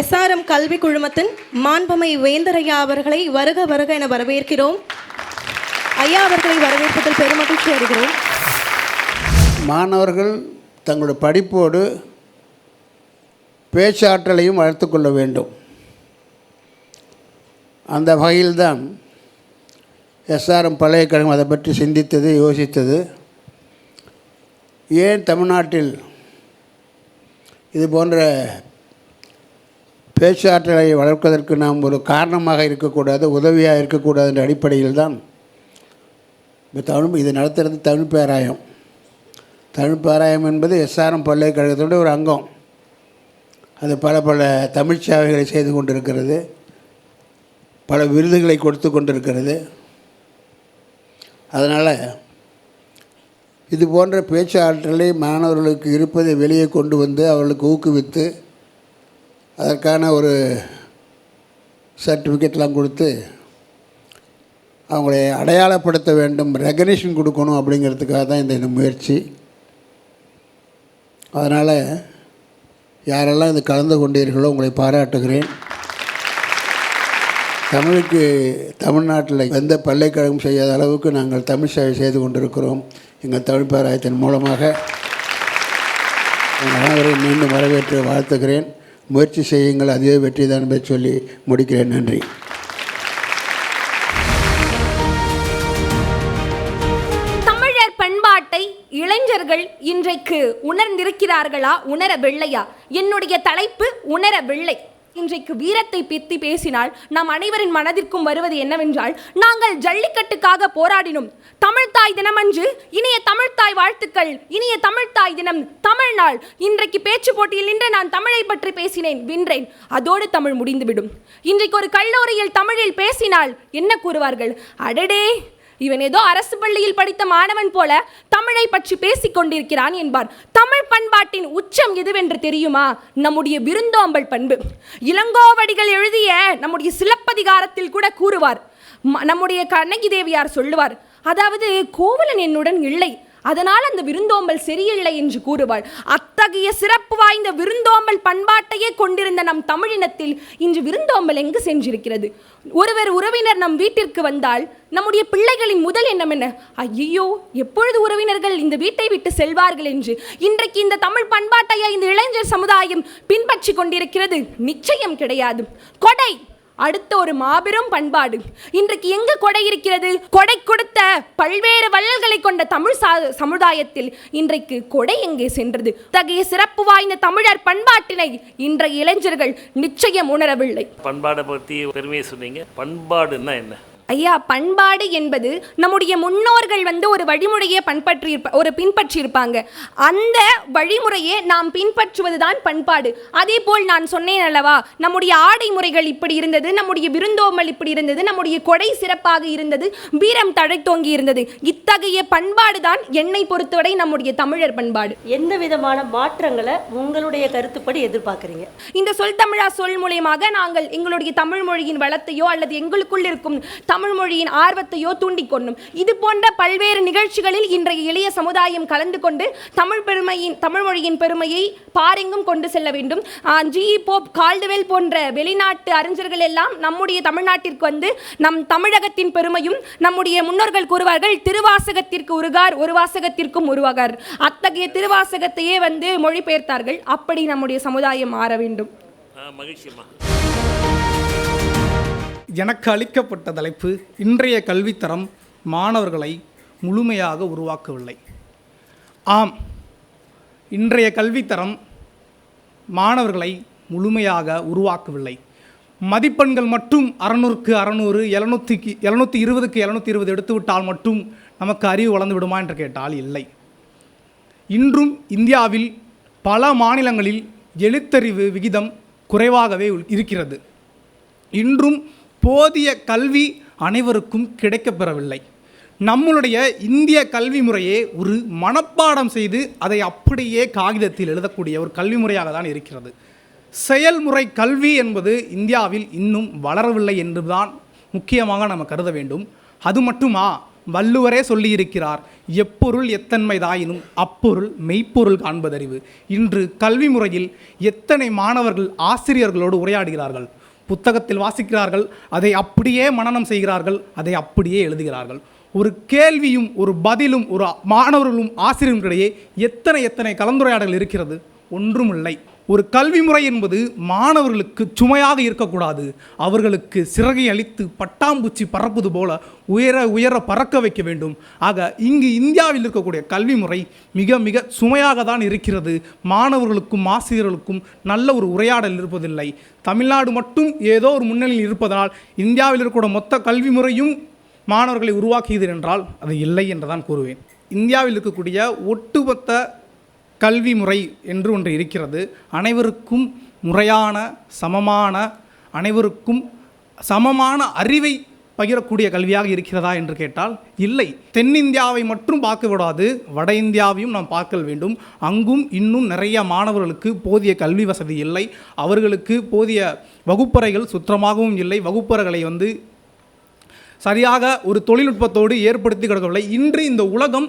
SRM கல்வி குழுமத்தின் மாண்பமை வேந்தர் ஐயா அவர்களை வருக வருக என வரவேற்கிறோம். ஐயா அவர்களை வரவேற்பதில் பெருமகிழ்ச்சி அடைகிறோம். மாணவர்கள் தங்களுடைய படிப்போடு பேச்சாற்றலையும் வளர்த்து கொள்ள வேண்டும். அந்த வகையில்தான் எஸ்ஆர்எம் பல்கலைக்கழகம் அதை பற்றி சிந்தித்தது, யோசித்தது. ஏன் தமிழ்நாட்டில் இது போன்ற பேச்சாற்றலை வளர்ப்பதற்கு நாம் ஒரு காரணமாக இருக்கக்கூடாது, உதவியாக இருக்கக்கூடாது என்ற அடிப்படையில் தான் இது நடத்துகிறது தமிழ் பேராயம். தமிழ் பேராயம் என்பது எஸ்ஆர்எம் பல்கலைக்கழகத்தோட ஒரு அங்கம். அது பல தமிழ் சேவைகளை செய்து கொண்டிருக்கிறது, பல விருதுகளை கொடுத்து கொண்டிருக்கிறது. அதனால் இது போன்ற பேச்சு ஆற்றலை மாணவர்களுக்கு இருப்பதை வெளியே கொண்டு வந்து அவர்களுக்கு ஊக்குவித்து அதற்கான ஒரு சர்டிஃபிகேட்லாம் கொடுத்து அவங்களை அடையாளப்படுத்த வேண்டும், ரெகக்னிஷன் கொடுக்கணும் அப்படிங்கிறதுக்காக தான் இந்த முயற்சி. அதனால் யாரெல்லாம் இது கலந்து கொண்டீர்களோ உங்களை பாராட்டுகிறேன். தமிழுக்கு தமிழ்நாட்டில் எந்த பல்கலைக்கழகம் செய்யாத அளவுக்கு நாங்கள் தமிழ் சேவை செய்து கொண்டிருக்கிறோம். எங்கள் தமிழ் பேராயத்தின் மூலமாக அனைவரையும் மீண்டும் வரவேற்று வாழ்த்துகிறேன். முயற்சி செய்யுங்கள், அதுவே வெற்றி தான் என்பதை சொல்லி முடிக்கிறேன். நன்றி. தமிழர் பண்பாட்டை இளைஞர்கள் இன்றைக்கு உணர்ந்திருக்கிறார்களா, உணரவில்லையா? என்னுடைய தலைப்பு உணரவில்லை. இன்றைக்கு வீரத்தை பற்றி பேசினால் நாம் அனைவரின் மனதிற்கும் வருவது என்னவென்றால், நாங்கள் ஜல்லிக்கட்டுக்காக போராடினோம். தமிழ்த்தாய் தினமன்று இனிய தமிழ்த்தாய் வாழ்த்துக்கள், இனிய தமிழ்த்தாய் தினம், தமிழ்நாள். இன்றைக்கு பேச்சு போட்டியில் நின்று நான் தமிழை பற்றி பேசினேன், வென்றேன். அதோடு தமிழ் முடிந்துவிடும். இன்றைக்கு ஒரு கல்லூரியில் தமிழில் பேசினால் என்ன கூறுவார்கள்? அடடே, இவன் ஏதோ அரசு பள்ளியில் படித்த மாணவன் போல தமிழை பற்றி பேசிக் கொண்டிருக்கிறான் என்பார். தமிழ் பண்பாட்டின் உச்சம் எதுவென்று தெரியுமா? நம்முடைய விருந்தோம்பல் பண்பு. இளங்கோவடிகள் எழுதிய நம்முடைய சிலப்பதிகாரத்தில் கூட கூறுவார், நம்முடைய கண்ணகி தேவியார் சொல்லுவார், அதாவது கோவலன் என்னுடன் இல்லை, அதனால் அந்த விருந்தோம்பல் சரியில்லை என்று கூறுவாள். அத்தகைய சிறப்பு வாய்ந்த விருந்தோம்பல் பண்பாட்டையே கொண்டிருந்த நம் தமிழினத்தில் இன்று விருந்தோம்பல் எங்கு சென்றிருக்கிறது? ஒருவர் உறவினர் நம் வீட்டிற்கு வந்தால் நம்முடைய பிள்ளைகளின் முதல் எண்ணம் என்ன? ஐயோ, எப்பொழுது உறவினர்கள் இந்த வீட்டை விட்டு செல்வார்கள் என்று. இன்றைக்கு இந்த தமிழ் பண்பாட்டையே இந்த இளைஞர் சமுதாயம் பின்பற்றி கொண்டிருக்கிறது? நிச்சயம் கிடையாது. கொடை அடுத்த ஒரு மாபெரும் பண்பாடு. இன்றைக்கு எங்கு கொடை இருக்கிறது? கொடை கொடுத்த பல்வேறு வள்ளல்களை கொண்ட தமிழ் சமுதாயத்தில் இன்றைக்கு கொடை எங்கே சென்றது? தகைய சிறப்பு வாய்ந்த தமிழர் பண்பாட்டினை இன்றைய இளைஞர்கள் நிச்சயம் உணரவில்லை. பண்பாடை பற்றி பெருமையை சொன்னீங்க. பண்பாடுன்னா என்ன? ஐயா, பண்பாடு என்பது நம்முடைய முன்னோர்கள் ஒரு வழிமுறையை பின்பற்றியிருப்பாங்க. அந்த வழிமுறையை நாம் பின்பற்றுவதுதான் பண்பாடு. அதே போல் நான் சொன்னேன் அல்லவா, நம்முடைய ஆடை முறைகள் இப்படி இருந்தது, நம்முடைய விருந்தோம்பல் இப்படி இருந்தது, நம்முடைய கொடை சிறப்பாக இருந்தது, வீரம் தழைத்தோங்கி இருந்தது. இத்தகைய பண்பாடு தான் என்னை பொறுத்தவரை நம்முடைய தமிழர் பண்பாடு. எந்த விதமான மாற்றங்களை உங்களுடைய கருத்துப்படி எதிர்பார்க்குறீங்க? இந்த சொல் தமிழா சொல் மூலியமாக நாங்கள் எங்களுடைய தமிழ் மொழியின் வளத்தையோ அல்லது எங்களுக்குள் இருக்கும் தமிழ் மொழியின் ஆர்வத்தையோ தூண்டிக்கொண்டும் இது போன்ற பல்வேறு நிகழ்ச்சிகளில் இன்றைய எளிய சமுதாயம் கலந்து கொண்டு தமிழ் மொழியின் பெருமையை பாரெங்கும் கொண்டு செல்ல வேண்டும். ஜி.இ. போப், கால்டுவெல் போன்ற வெளிநாட்டு அறிஞர்கள் எல்லாம் நம்முடைய தமிழ்நாட்டிற்கு வந்து நம் தமிழகத்தின் பெருமையும், நம்முடைய முன்னோர்கள் கூறுவார்கள், திருவாசகத்திற்கு உருகார், ஒரு வாசகத்திற்கும் உருவாகார். அத்தகைய திருவாசகத்தையே மொழிபெயர்த்தார்கள். அப்படி நம்முடைய சமுதாயம் மாற வேண்டும். மகிழ்ச்சியம்மா. எனக்கு அளிக்கப்பட்ட தலைப்பு, இன்றைய கல்வித்தரம் மாணவர்களை முழுமையாக உருவாக்கவில்லை. ஆம், இன்றைய கல்வித்தரம் மாணவர்களை முழுமையாக உருவாக்கவில்லை. மதிப்பெண்கள் மட்டும் 600க்கு 600, 720க்கு 720 எடுத்துவிட்டால் மட்டும் நமக்கு அறிவு வளர்ந்து விடுமா என்று கேட்டால் இல்லை. இன்றும் இந்தியாவில் பல மாநிலங்களில் எழுத்தறிவு விகிதம் குறைவாகவே இருக்கிறது. இன்றும் போதிய கல்வி அனைவருக்கும் கிடைக்கப்பெறவில்லை. நம்மளுடைய இந்திய கல்வி முறையே ஒரு மனப்பாடம் செய்து அதை அப்படியே காகிதத்தில் எழுதக்கூடிய ஒரு கல்வி முறையாக தான் இருக்கிறது. செயல்முறை கல்வி என்பது இந்தியாவில் இன்னும் வளரவில்லை என்றுதான் முக்கியமாக நம்ம கருத வேண்டும். அது மட்டுமா, வள்ளுவரே சொல்லியிருக்கிறார், எப்பொருள் எத்தன்மைதாயினும் அப்பொருள் மெய்ப்பொருள் காண்பதறிவு. இன்று கல்வி முறையில் எத்தனை மாணவர்கள் ஆசிரியர்களோடு உரையாடுகிறார்கள்? புத்தகத்தில் வாசிக்கிறார்கள், அதை அப்படியே மனனம் செய்கிறார்கள், அதை அப்படியே எழுதுகிறார்கள். ஒரு கேள்வியும் ஒரு பதிலும் ஒரு மாணவர்களும் ஆசிரியர்களும் இடையே எத்தனை கலந்துரையாடல் இருக்கிறது? ஒன்றுமில்லை. ஒரு கல்வி முறை என்பது மாணவர்களுக்கு சுமையாக இருக்கக்கூடாது. அவர்களுக்கு சிறகை அளித்து பட்டாம்பூச்சி பறப்பது போல உயர பறக்க வைக்க வேண்டும். ஆக இங்கு இந்தியாவில் இருக்கக்கூடிய கல்வி முறை மிக சுமையாக தான் இருக்கிறது. மாணவர்களுக்கும் ஆசிரியர்களுக்கும் நல்ல ஒரு உரையாடல் இருப்பதில்லை. தமிழ்நாடு மட்டும் ஏதோ ஒரு முன்னணியில் இருப்பதனால் இந்தியாவில் இருக்கக்கூடிய மொத்த கல்வி முறையும் மாணவர்களை உருவாக்கியது என்றால் அது இல்லை என்று தான் கூறுவேன். இந்தியாவில் இருக்கக்கூடிய ஒட்டுமொத்த கல்வி முறை என்று ஒன்று இருக்கிறது. அனைவருக்கும் முறையான சமமான அனைவருக்கும் சமமான அறிவை பகிரக்கூடிய கல்வியாக இருக்கிறதா என்று கேட்டால் இல்லை. தென்னிந்தியாவை மட்டும் பார்க்க விடாது, வட இந்தியாவையும் நாம் பார்க்க வேண்டும். அங்கும் இன்னும் நிறைய மாணவர்களுக்கு போதிய கல்வி வசதி இல்லை. அவர்களுக்கு போதிய வகுப்பறைகள் சுத்தமாகவும் இல்லை. வகுப்பறைகளை சரியாக ஒரு தொழில்நுட்பத்தோடு ஏற்படுத்தி கிடக்கவில்லை. இன்று இந்த உலகம்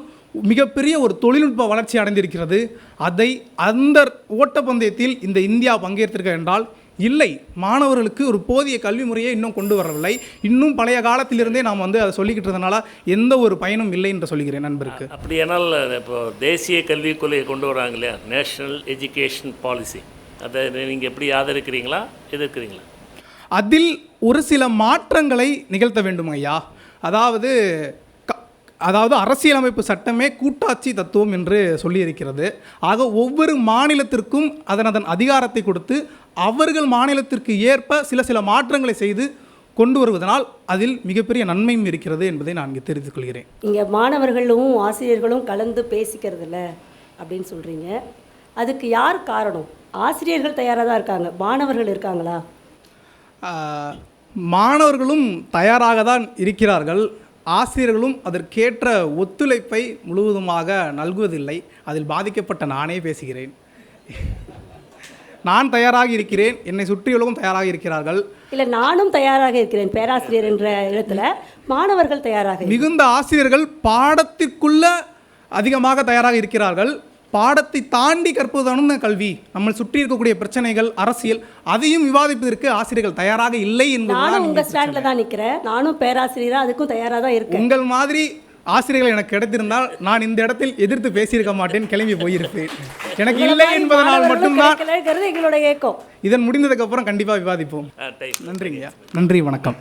மிகப்பெரிய ஒரு தொழில்நுட்ப வளர்ச்சி அடைந்திருக்கிறது. அந்த ஓட்டப்பந்தயத்தில் இந்த இந்தியா பங்கேற்றிருக்க என்றால் இல்லை. மாணவர்களுக்கு ஒரு போதிய கல்வி முறையை இன்னும் கொண்டு வரவில்லை. இன்னும் பழைய காலத்திலிருந்தே நாம் அதை சொல்லிக்கிட்டதுனால எந்த ஒரு பயனும் இல்லை என்று சொல்கிறேன் நண்பருக்கு. அப்படியானால் இப்போ தேசிய கல்விக் கொள்கையை கொண்டு வராங்க இல்லையா, நேஷ்னல் எஜுகேஷன் பாலிசி, அதை நீங்கள் எப்படி ஆதரிக்கிறீங்களா எதிர்க்கிறீங்களா? அதில் ஒரு சில மாற்றங்களை நிகழ்த்த வேண்டும் ஐயா. அதாவது அரசியலமைப்பு சட்டமே கூட்டாட்சி தத்துவம் என்று சொல்லியிருக்கிறது. ஆக ஒவ்வொரு மாநிலத்திற்கும் அதன் அதிகாரத்தை கொடுத்து அவர்கள் மாநிலத்திற்கு ஏற்ப சில மாற்றங்களை செய்து கொண்டு வருவதனால் அதில் மிகப்பெரிய நன்மையும் இருக்கிறது என்பதை நான் இங்கே தெரிவித்துக் கொள்கிறேன். இங்கே மாணவர்களும் ஆசிரியர்களும் கலந்து பேசிக்கிறதில்ல அப்படின்னு சொல்கிறீங்க. அதுக்கு யார் காரணம்? ஆசிரியர்கள் தயாராக தான் இருக்காங்க, மாணவர்கள் இருக்காங்களா? மாணவர்களும் தயாராக தான் இருக்கிறார்கள். ஆசிரியர்களும் அதற்கேற்ற ஒத்துழைப்பை முழுவதுமாக நல்குவதில்லை. அதில் பாதிக்கப்பட்ட நானே பேசுகிறேன். நான் தயாராக இருக்கிறேன், என்னை சுற்றியுள்ளவரும் தயாராக இருக்கிறார்கள். இல்லை, நானும் தயாராக இருக்கிறேன். பேராசிரியர் என்ற இடத்துல மாணவர்கள் தயாராக, மிகுந்த ஆசிரியர்கள் பாடத்திற்குள்ள அதிகமாக தயாராக இருக்கிறார்கள். பாடத்தை தாண்டி கற்பதுதான கல்வி. நம்ம சுற்றி இருக்கக்கூடிய பிரச்சனைகள், அரசியல், அதையும் விவாதிப்பதற்கு ஆசிரியர்கள் தயாராக இல்லை என்பது. நானும் உங்கள் ஸ்டாண்டில் தான் நிற்கிறேன். நானும் பேராசிரியராக அதுக்கும் தயாராக தான் இருக்கேன். உங்கள் மாதிரி ஆசிரியர்கள் எனக்கு கிடைத்திருந்தால் நான் இந்த இடத்தில் எதிர்த்து பேசியிருக்க மாட்டேன், கிளம்பி போயிருப்பேன். எனக்கு இல்லை என்பதனால் மட்டும்தான் எங்களுடைய ஏக்கம். இதன் முடிந்ததுக்கு அப்புறம் கண்டிப்பாக விவாதிப்போம். நன்றிங்கய்யா. நன்றி, வணக்கம்.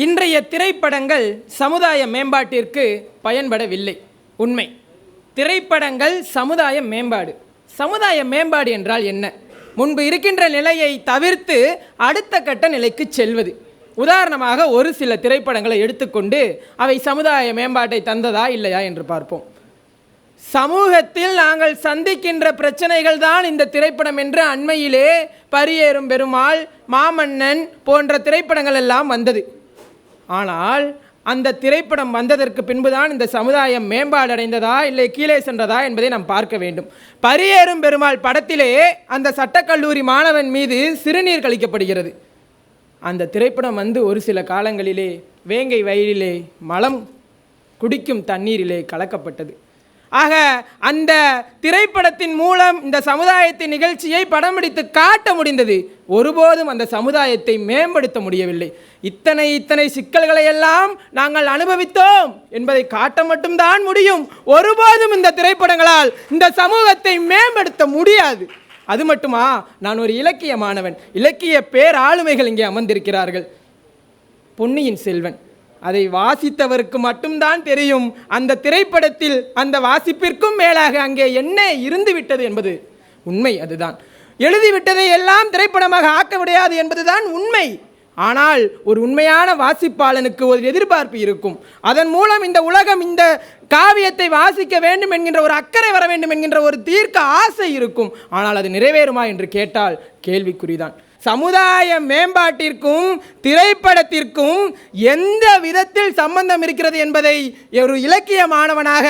இன்றைய திரைப்படங்கள் சமுதாய மேம்பாட்டிற்கு பயன்படவில்லை. உண்மை. திரைப்படங்கள் சமுதாய மேம்பாடு. சமுதாய மேம்பாடு என்றால் என்ன? முன்பு இருக்கின்ற நிலையை தவிர்த்து அடுத்த கட்ட நிலைக்கு செல்வது. உதாரணமாக ஒரு சில திரைப்படங்களை எடுத்துக்கொண்டு அவை சமுதாய மேம்பாட்டை தந்ததா இல்லையா என்று பார்ப்போம். சமூகத்தில் நாங்கள் சந்திக்கின்ற பிரச்சனைகள் தான் இந்த திரைப்படம் என்று அண்மையிலே பரியேறும் பெருமாள், மாமன்னன் போன்ற திரைப்படங்கள் எல்லாம் வந்தது. ஆனால் அந்த திரைப்படம் வந்ததற்கு பின்புதான் இந்த சமுதாயம் மேம்பாடு அடைந்ததா இல்லை கீழே சென்றதா என்பதை நாம் பார்க்க வேண்டும். பரியேறும் பெருமாள் படத்திலே அந்த சட்டக்கல்லூரி மாணவன் மீது சிறுநீர் கழிக்கப்படுகிறது. அந்த திரைப்படம் ஒரு சில காலங்களிலே வேங்கை வயலிலே மலம் குடிக்கும் தண்ணீரிலே கலக்கப்பட்டது. ஆக அந்த திரைப்படத்தின் மூலம் இந்த சமுதாயத்தின் நிகழ்ச்சியை படம் பிடித்து காட்ட முடிந்தது. ஒருபோதும் அந்த சமுதாயத்தை மேம்படுத்த முடியவில்லை. இத்தனை சிக்கல்களை எல்லாம் நாங்கள் அனுபவித்தோம் என்பதை காட்ட மட்டும்தான் முடியும். ஒருபோதும் இந்த திரைப்படங்களால் இந்த சமூகத்தை மேம்படுத்த முடியாது. அது மட்டுமா, நான் ஒரு இலக்கிய மாணவன். இலக்கிய பேராளுமைகள் இங்கே அமர்ந்திருக்கிறார்கள். பொன்னியின் செல்வன் அதை வாசித்தவருக்கு மட்டும்தான் தெரியும் அந்த திரைப்படத்தில் அந்த வாசிப்பிற்கும் மேலாக அங்கே என்ன இருந்து விட்டது என்பது உண்மை. அதுதான் எழுதிவிட்டதை எல்லாம் திரைப்படமாக ஆக்க முடியாது என்பதுதான் உண்மை. ஆனால் ஒரு உண்மையான வாசிப்பாளனுக்கு ஒரு எதிர்பார்ப்பு இருக்கும். அதன் மூலம் இந்த உலகம் இந்த காவியத்தை வாசிக்க வேண்டும் என்கின்ற ஒரு அக்கறை வர வேண்டும் என்கின்ற ஒரு தீர்க்க ஆசை இருக்கும். ஆனால் அது நிறைவேறுமா என்று கேட்டால் கேள்விக்குறிதான். சமுதாய மேம்பாட்டிற்கும் திரைப்படத்திற்கும் எந்த விதத்தில் சம்பந்தம் இருக்கிறது என்பதை ஒரு இலக்கிய மாணவனாக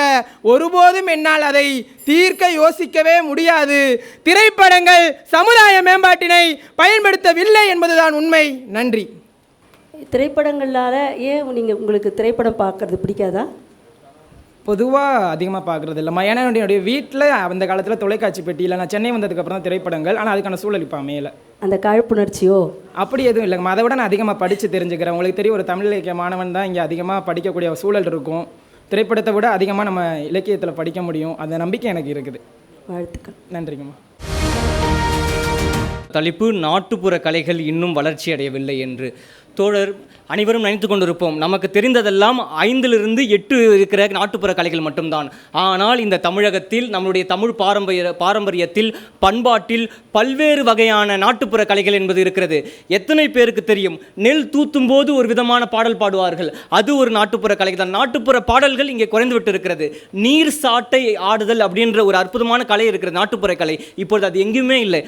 ஒருபோதும் என்னால் அதை தீர்க்க யோசிக்கவே முடியாது. திரைப்படங்கள் சமுதாய மேம்பாட்டினை பயன்படுத்தவில்லை என்பதுதான் உண்மை. நன்றி. திரைப்படங்களால் ஏன் நீங்கள் உங்களுக்கு திரைப்படம் பார்க்கறது பிடிக்காதா? பொதுவாக அதிகமாக பார்க்குறது இல்லைம்மா. ஏன்னா என்னுடைய வீட்டில் அந்த காலத்தில் தொலைக்காட்சி பெட்டியில் நான் சென்னை வந்ததுக்கப்புறம் தான் திரைப்படங்கள், ஆனால் அதுக்கான சூழல் இப்போ அமையலை. அந்த காழ்ப்புணர்ச்சியோ? அப்படி எதுவும் இல்லைங்கம்மா. அதை விட நான் அதிகமாக படித்து தெரிஞ்சுக்கிறேன். உங்களுக்கு தெரியும், ஒரு தமிழ் இலக்கிய மாணவன் தான் இங்கே அதிகமாக படிக்கக்கூடிய சூழல் இருக்கும். திரைப்படத்தை விட அதிகமாக நம்ம இலக்கியத்தில் படிக்க முடியும், அந்த நம்பிக்கை எனக்கு இருக்குது. வாழ்த்துக்கள். நன்றிங்கம்மா. தலைப்பு நாட்டுப்புற கலைகள் இன்னும் வளர்ச்சி அடையவில்லை என்று. தோழர், அனைவரும் நினைத்து கொண்டிருப்போம் நமக்கு தெரிந்ததெல்லாம் 5லிருந்து 8 இருக்கிற நாட்டுப்புற கலைகள் மட்டும்தான். ஆனால் இந்த தமிழகத்தில் நம்முடைய தமிழ் பாரம்பரியத்தில் பண்பாட்டில் பல்வேறு வகையான நாட்டுப்புற கலைகள் என்பது இருக்கிறது. எத்தனை பேருக்கு தெரியும்? நெல் தூத்தும் போது ஒரு விதமான பாடல் பாடுவார்கள், அது ஒரு நாட்டுப்புற கலை தான். நாட்டுப்புற பாடல்கள் இங்கே குறைந்து விட்டு இருக்கிறது. நீர் சாட்டை ஆடுதல் அப்படின்ற ஒரு அற்புதமான கலை இருக்கிறது, நாட்டுப்புற கலை. இப்பொழுது அது எங்கேயுமே இல்லை.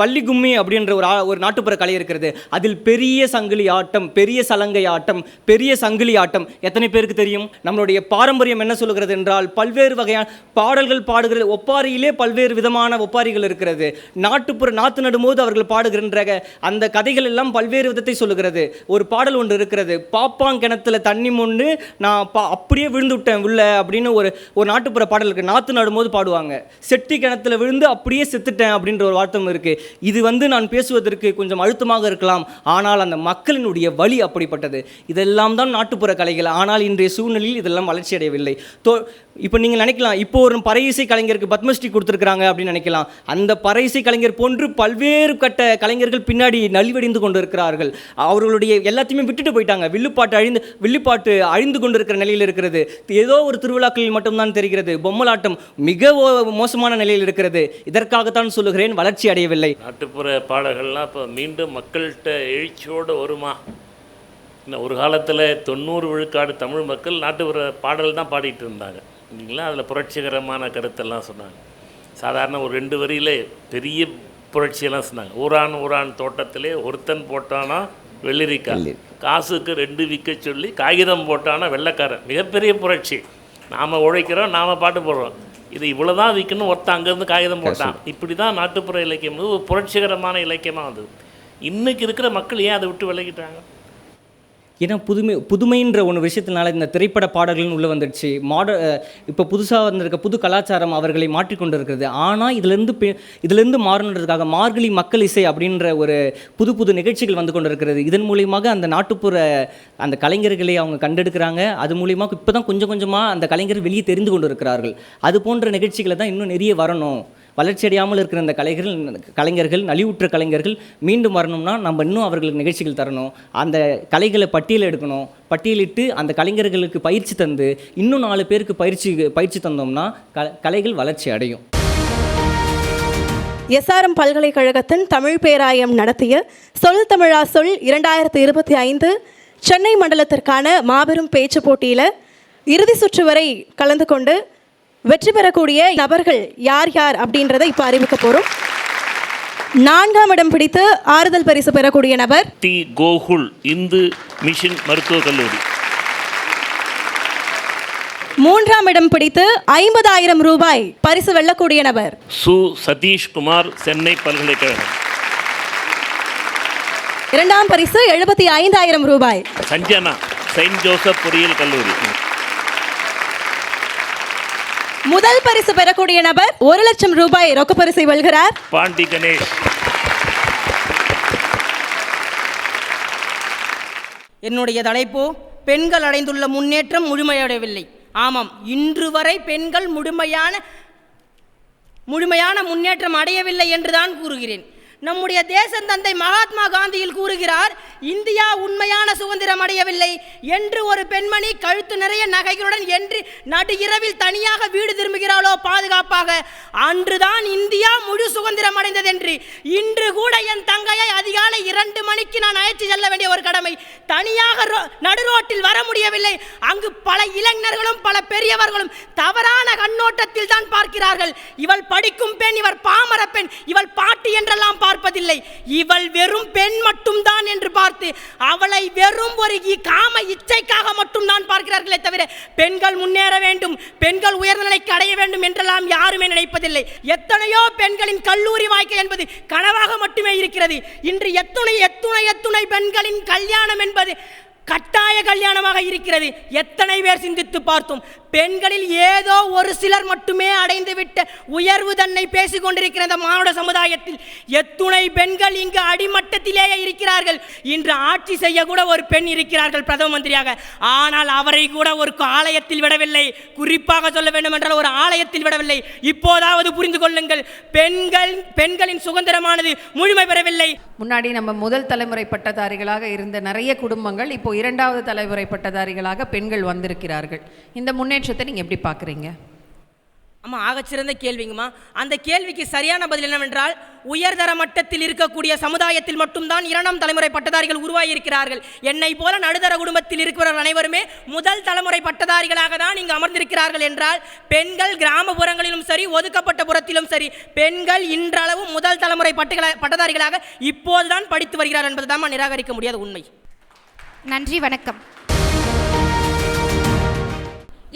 வள்ளி கும்மி அப்படின்ற ஒரு நாட்டுப்புற கலை இருக்கிறது. அதில் பெரிய சங்கிலி ஆட்டம், பெரிய சலங்கை ஆட்டம், பெரிய சங்கிலி ஆட்டம் எத்தனை பேருக்கு தெரியும்? நம்மளுடைய பாரம்பரியம் என்ன சொல்கிறது என்றால் பல்வேறு வகையான பாடல்கள் பாடுகிறது. ஒப்பாரியிலே பல்வேறு விதமான ஒப்பாரிகள் இருக்கிறது. நாற்று நடும்போது அவர்கள் பாடுகின்ற அந்த கதைகள் எல்லாம் பல்வேறு விதத்தை சொல்லுகிறது. ஒரு பாடல் ஒன்று இருக்கிறது, பாப்பாங்கிணத்துல தண்ணி மொண்டு நான் அப்படியே விழுந்து விட்டேன் உள்ள அப்படின்னு ஒரு நாட்டுப்புற பாடல் இருக்கு. நாற்று நடும்போது பாடுவாங்க, செட்டி கிணத்துல விழுந்து அப்படியே செத்துட்டேன் அப்படின்ற ஒரு வார்த்தை இருக்கு. இது நான் பேசுவதற்கு கொஞ்சம் அழுத்தமாக இருக்கலாம், ஆனால் அந்த மக்களினுடைய வழி அப்படிப்பட்டது. இதெல்லாம் தான் நாட்டுப்புற கலைகள். ஆனால் இன்றைய சூழ்நிலையில் இதெல்லாம் வளர்ச்சி அடையவில்லை. இப்போ நீங்கள் நினைக்கலாம், இப்போ ஒரு பறை இசை கலைஞருக்கு பத்மஸ்ரீ கொடுத்துருக்காங்க அப்படின்னு நினைக்கலாம். அந்த பறை இசை கலைஞர் போன்று பல்வேறு கட்ட கலைஞர்கள் பின்னாடி நலிவடைந்து கொண்டு இருக்கிறார்கள். அவர்களுடைய எல்லாத்தையுமே விட்டுட்டு போயிட்டாங்க. வில்லுப்பாட்டு அழிந்து கொண்டிருக்கிற நிலையில் இருக்கிறது. ஏதோ ஒரு திருவிழாக்களில் மட்டும்தான் தெரிகிறது. பொம்மலாட்டம் மிக மோசமான நிலையில் இருக்கிறது. இதற்காகத்தான் சொல்லுகிறேன், வளர்ச்சி அடையவில்லை. நாட்டுப்புற பாடல்கள்லாம் இப்போ மீண்டும் மக்கள்கிட்ட எழுச்சியோடு வருமா? இன்னும் ஒரு காலத்தில் 90 விழுக்காடு தமிழ் மக்கள் நாட்டுப்புற பாடல் தான் பாடிட்டு இருந்தாங்க இல்லைங்களா? அதில் புரட்சிகரமான கருத்தெல்லாம் சொன்னாங்க. சாதாரண ஒரு 2 வரியிலே பெரிய புரட்சியெல்லாம் சொன்னாங்க. ஊரான் தோட்டத்திலே ஒருத்தன் போட்டானா வெள்ளரிக்காய், காசுக்கு 2 விற்க சொல்லி காகிதம் போட்டானா வெள்ளைக்காரன். மிகப்பெரிய புரட்சி. நாம் உழைக்கிறோம், நாம் பாட்டு போடுறோம், இது இவ்வளோ தான் விற்கணும், ஒருத்தன் அங்கேருந்து காகிதம் போட்டான். இப்படி தான் நாட்டுப்புற இலக்கியம் ஒரு புரட்சிகரமான இலக்கியமாக வந்தது. இன்றைக்கி இருக்கிற மக்கள் ஏன் அதை விட்டு விலகிட்டாங்க? ஏன்னா புதுமைன்ற ஒன்று விஷயத்தினால இந்த திரைப்பட பாடல்கள்னு உள்ளே வந்துடுச்சு. இப்போ புதுசாக வந்திருக்க புது கலாச்சாரம் அவர்களை மாற்றிக்கொண்டு இருக்கிறது. ஆனால் இதிலிருந்து மாறணுன்றதுக்காக மார்கழி மக்கள் இசை அப்படின்ற ஒரு புது நிகழ்ச்சிகள் வந்து கொண்டு இருக்கிறது. இதன் மூலியமாக அந்த நாட்டுப்புற அந்த கலைஞர்களை அவங்க கண்டெடுக்கிறாங்க. அது மூலியமாக இப்போ தான் கொஞ்சம் கொஞ்சமாக அந்த கலைஞர்கள் வெளியே தெரிந்து கொண்டு இருக்கிறார்கள். அது போன்ற நிகழ்ச்சிகளை தான் இன்னும் நிறைய வரணும். வளர்ச்சி அடையாமல் இருக்கிற இந்த கலைஞர்கள் நலிவுற்ற கலைஞர்கள் மீண்டும் வரணும்னா நம்ம இன்னும் அவர்களுக்கு நிகழ்ச்சிகள் தரணும். அந்த கலைகளை பட்டியலிட்டு அந்த கலைஞர்களுக்கு பயிற்சி தந்து இன்னும் 4 பேருக்கு பயிற்சி தந்தோம்னா கலைகள் வளர்ச்சி அடையும். எஸ்ஆர்எம் பல்கலைக்கழகத்தின் தமிழ் பேராயம் நடத்திய சொல் தமிழா சொல் 2025 சென்னை மண்டலத்திற்கான மாபெரும் பேச்சு போட்டியில் இறுதி சுற்று வரை கலந்து கொண்டு வெற்றி பெறக்கூடிய நபர்கள் யார் அப்படின்றத இப்போ அறிவிக்க போகிறோம். 4ஆம் இடம் பிடித்து ஆறுதல் பரிசு பெறக்கூடிய நபர் டி கோகுல், இந்து மிஷன் மருத்துவக் கல்லூரி. 3ஆம் இடம் பிடித்து 50,000 ரூபாய் பரிசு வெல்லக்கூடிய நபர் சு சதீஷ்குமார், சென்னை பல்கலைக்கழகம். 2ஆம் பரிசு 75,000 ரூபாய் சஞ்சனா, செயின்ட் ஜோசப் பொறியியல் கல்லூரி. முதல் பரிசு பெறக்கூடிய நபர் 1 லட்சம் ரூபாய் ரொக்க பரிசை வெல்கிறார். பாண்டி கணேஷ். என்னுடைய தலைப்போ பெண்கள் அடைந்துள்ள முன்னேற்றம் முழுமையடையவில்லை. ஆமாம், இன்று வரை பெண்கள் முழுமையான முன்னேற்றம் அடையவில்லை என்றுதான் கூறுகிறேன். நம்முடைய தேசத்தந்தை மகாத்மா காந்தியில் கூறுகிறார், இந்தியா உண்மையான சுதந்திரம் அடையவில்லை என்று ஒரு பெண்மணி கழுத்து நிறைய நகைகளுடன் என்று நடு இரவில் தனியாக வீடு திரும்புகிறாளோ பாதுகாப்பாக, அன்றுதான் இந்தியா முழு சுதந்திரம் அடைந்தது என்று. இன்று கூட என் தங்கையை அதிகாலை 2 மணிக்கு நான் அழைத்து செல்ல வேண்டிய ஒரு கடமை. தனியாக நடுரோட்டில் வர முடியவில்லை. அங்கு பல இளைஞர்களும் பல பெரியவர்களும் தவறான கண்ணோட்டத்தில் தான் பார்க்கிறார்கள். இவள் படிக்கும் பெண், இவர் பாமர பெண், இவள் பாட்டி என்றெல்லாம் பார்ப்பதில்லை. இவள் வெறும் பெண் மட்டும் தான் என்று பார்த்து அவளை வெறும் ஒரு காம இச்சைக்காக மட்டும் தான் பார்க்கிறார்களே தவிர பெண்கள் முன்னேற வேண்டும், பெண்கள் உயர்ந்த நிலைக்கு அடைய வேண்டும் என்றெல்லாம் யாருமே நினைப்பதில்லை. என்பதில்லை. எத்தனையோ பெண்களின் கல்லூரி வாழ்க்கை என்பது கனவாக மட்டுமே இருக்கிறது. இன்று எத்துணை பெண்களின் கல்யாணம் என்பது கட்டாய கல்யாணமாக இருக்கிறது. எத்தனை பேர் சிந்தித்து பார்த்தோம். பெண்களில் ஏதோ ஒரு சிலர் மட்டுமே அடைந்துவிட்ட உயர்வு தன்னை பேசிக் கொண்டிருக்கிற இந்த மானுட சமுதாயத்தில் எத்துணை பெண்கள் இங்கு அடிமட்டத்திலேயே இருக்கிறார்கள். இன்று ஆட்சி செய்ய கூட ஒரு பெண் இருக்கிறார்கள் பிரதம மந்திரியாக. ஆனால் அவரை கூட ஒரு ஆலயத்தில் விடவில்லை. குறிப்பாக சொல்ல வேண்டும் என்றால் ஒரு ஆலயத்தில் விடவில்லை. இப்போதாவது புரிந்து கொள்ளுங்கள், பெண்களின் சுதந்திரமானது முழுமை பெறவில்லை. முன்னாடி நம்ம முதல் தலைமுறை பட்டதாரிகளாக இருந்த நிறைய குடும்பங்கள் இப்போ இரண்டாவது தலைமுறை பட்டதாரிகளாக பெண்கள் வந்திருக்கிறார்கள். இந்த முன்னேற்றத்தை நீங்கள் எப்படி பார்க்குறீங்க? ஆமாம், ஆகச்சிறந்த கேள்விங்கம்மா. அந்த கேள்விக்கு சரியான பதில் என்னவென்றால், உயர்தர மட்டத்தில் இருக்கக்கூடிய சமுதாயத்தில் மட்டும்தான் இரண்டாம் தலைமுறை பட்டதாரிகள் உருவாகி இருக்கிறார்கள். என்னை போல நடுத்தர குடும்பத்தில் இருக்கிறவர்கள் அனைவருமே முதல் தலைமுறை பட்டதாரிகளாக தான் இங்கு அமர்ந்திருக்கிறார்கள் என்றால், பெண்கள் கிராமப்புறங்களிலும் சரி ஒதுக்கப்பட்ட புறத்திலும் சரி பெண்கள் இன்றளவு முதல் தலைமுறை பட்டதாரிகளாக இப்போதுதான் படித்து வருகிறார் என்பதுதான் நிராகரிக்க முடியாத உண்மை. நன்றி, வணக்கம்.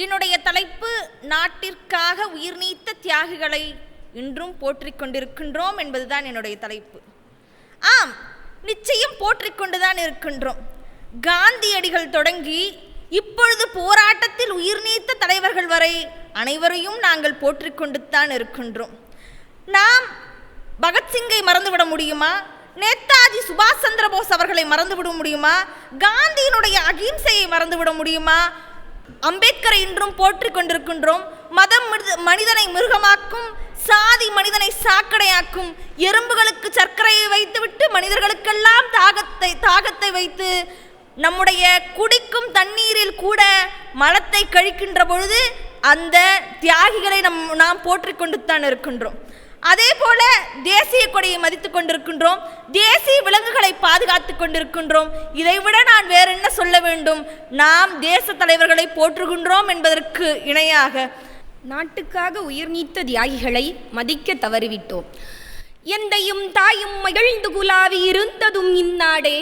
என்னுடைய தலைப்பு நாட்டிற்காக உயிர் நீத்த தியாகிகளை இன்றும் போற்றிக் கொண்டிருக்கின்றோம் என்பதுதான் என்னுடைய தலைப்பு. ஆம், நிச்சயம் போற்றிக் கொண்டுதான் இருக்கின்றோம். காந்தியடிகள் தொடங்கி இப்பொழுது போராட்டத்தில் உயிர் நீத்த தலைவர்கள் வரை அனைவரையும் நாங்கள் போற்றிக் கொண்டு தான் இருக்கின்றோம். நாம் பகத்சிங்கை மறந்துவிட முடியுமா? நேதாஜி சுபாஷ் சந்திர போஸ் அவர்களை மறந்துவிட முடியுமா? காந்தியினுடைய அகிம்சையை மறந்துவிட முடியுமா? அம்பேத்கரை இன்றும் போற்றிக் கொண்டிருக்கின்றோம். மதம் மனிதனை மிருகமாக்கும், சாதி மனிதனை சாக்கடையாக்கும், எறும்புகளுக்கு சர்க்கரையை வைத்துவிட்டு மனிதர்களுக்கெல்லாம் தாகத்தை வைத்து நம்முடைய குடிக்கும் தண்ணீரில் கூட மலத்தை கழிக்கின்ற பொழுது அந்த தியாகிகளை நாம் போற்றிக் கொண்டு தான் இருக்கின்றோம். அதே போல தேசிய கொடியை மதித்துக் கொண்டிருக்கின்றோம், தேசிய விலங்குகளை பாதுகாத்துக் கொண்டிருக்கின்றோம். இதைவிட நான் வேற என்ன சொல்ல வேண்டும்? நாம் தேச தலைவர்களை போற்றுகின்றோம் என்பதற்கு இணையாக நாட்டுக்காக உயிர் நீத்த தியாகிகளை மதிக்க தவறிவிட்டோம். எந்தையும் தாயும் மகிழ்ந்து குலாவி இருந்ததும் இந்நாடே,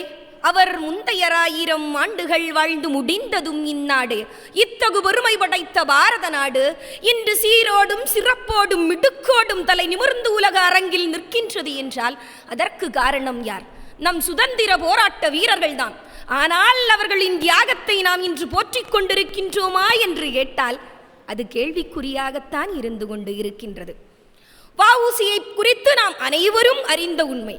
அவர் முந்தையராயிரம் ஆண்டுகள் வாழ்ந்து முடிந்ததும் இந்நாடு. இத்தகு பெருமை படைத்த பாரத நாடு இன்று சீரோடும் சிறப்போடும் மிடுக்கோடும் தலை நிமிர்ந்து உலக அரங்கில் நிற்கின்றது என்றால் அதற்கு காரணம் யார்? நம் சுதந்திர போராட்ட வீரர்கள்தான். ஆனால் அவர்களின் தியாகத்தை நாம் இன்று போற்றிக் கொண்டிருக்கின்றோமா என்று கேட்டால் அது கேள்விக்குறியாகத்தான் இருந்து கொண்டு இருக்கின்றது. வ.உ.சியை குறித்து நாம் அனைவரும் அறிந்த உண்மை.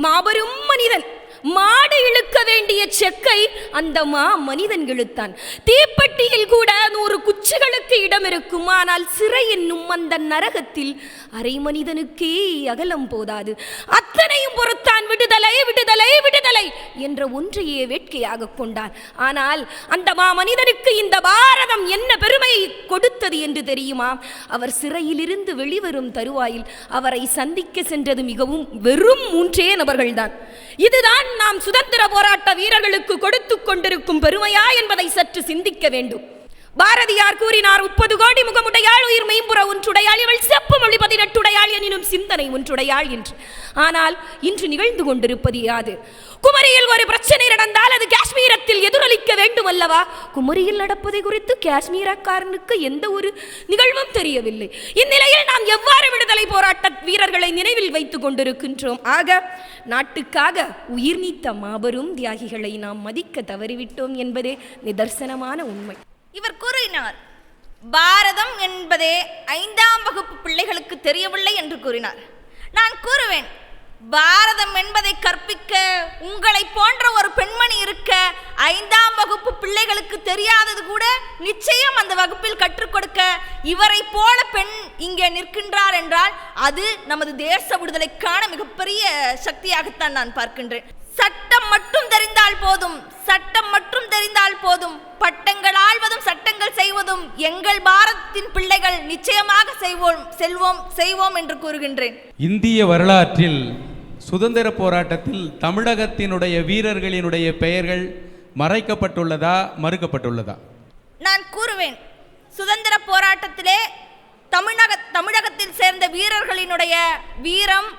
மாபெரும் மனிதன். மாடு இழுக்க வேண்டிய செக்கை அந்த மனிதன் இழுத்தான். தீப்பெட்டியில் கூட 100 குச்சிகளுக்கு இடம் இருக்கும். ஆனால் சிறை என்னும் அந்த நரகத்தில் அரை மனிதனுக்கே அகலம் போதாது. அத்தனையும் பொறுத்தான். விடுதலை விடுதலை விடுதலை என்ற ஒன்றையே வேட்கையாக கொண்டான். ஆனால் அந்த மனிதனுக்கு இந்த பாரதம் என்ன பெருமையை கொடுத்தது என்று தெரியுமா? அவர் சிறையிலிருந்து வெளிவரும் தருவாயில் அவரை சந்திக்க சென்றது மிகவும் வெறும் 3 நபர்கள்தான். இதுதான் நாம் சுதந்திர போராட்ட வீரர்களுக்கு கொடுத்து கொண்டிருக்கும் பெருமையா என்பதை சற்று சிந்திக்க வேண்டும். பாரதியார் கூறினார், 30 கோடி முகமுடையாள் உயிர் மெய்ம்புற ஒன்றுடையாள், இவள் செப்பு மொழி 18 எனினும் சிந்தனை ஒன்றுடையாள் என்று. ஆனால் இன்று நிகழ்ந்து கொண்டிருப்பது யாது? குமரியில் ஒரு பிரச்சனை நடந்தால் அது காஷ்மீரத்தில் எதிரொலிக்க வேண்டும் அல்லவா? குமரியில் நடப்பதை குறித்து காஷ்மீரக்காரனுக்கு எந்த ஒரு நிகழ்வும் தெரியவில்லை. இந்நிலையில் நாம் எவ்வாறு விடுதலை போராட்ட வீரர்களை நினைவில் வைத்துக் கொண்டிருக்கின்றோம்? ஆக நாட்டுக்காக உயிர் நீத்த மாபெரும் தியாகிகளை நாம் மதிக்க தவறிவிட்டோம் என்பதே நிதர்சனமான உண்மை. இவர் கூறினார், பாரதம் என்பதே 5ஆம் வகுப்பு பிள்ளைகளுக்கு தெரியவில்லை என்று கூறினார். நான் கூறுவேன், பாரதம் என்பதை கற்பிக்க உங்களை போன்ற ஒரு பெண்மணி இருக்க 5ஆம் வகுப்பு பிள்ளைகளுக்கு தெரியாதது கூட நிச்சயம் அந்த வகுப்பில் கற்றுக் கொடுக்க இவரை போல பெண் இங்கே நிற்கின்றார் என்றால் அது நமது தேச விடுதலைக்கான மிகப்பெரிய சக்தியாகத்தான் நான் பார்க்கின்றேன். சட்டம் மட்டும் தெரிந்தால் போதும், சட்டம் மட்டும் தெரிந்தால் போதும். பட்டங்கள் ஆள்வதும் சட்டங்கள் செய்வதும் எங்கள் பாரதத்தின் பிள்ளைகள் நிச்சயமாக செய்வோம் என்று கூறுகின்றேன். இந்திய வரலாற்றில் சுதந்திர போராட்டத்தில் தமிழகத்தினுடைய வீரர்களினுடைய பெயர்கள் மறைக்கப்பட்டுள்ளதா, மறுக்கப்பட்டுள்ளதா? நான் கூறுவேன், சுதந்திர போராட்டத்திலே தமிழகத்தில் சேர்ந்த வீரர்களினுடைய வீரம்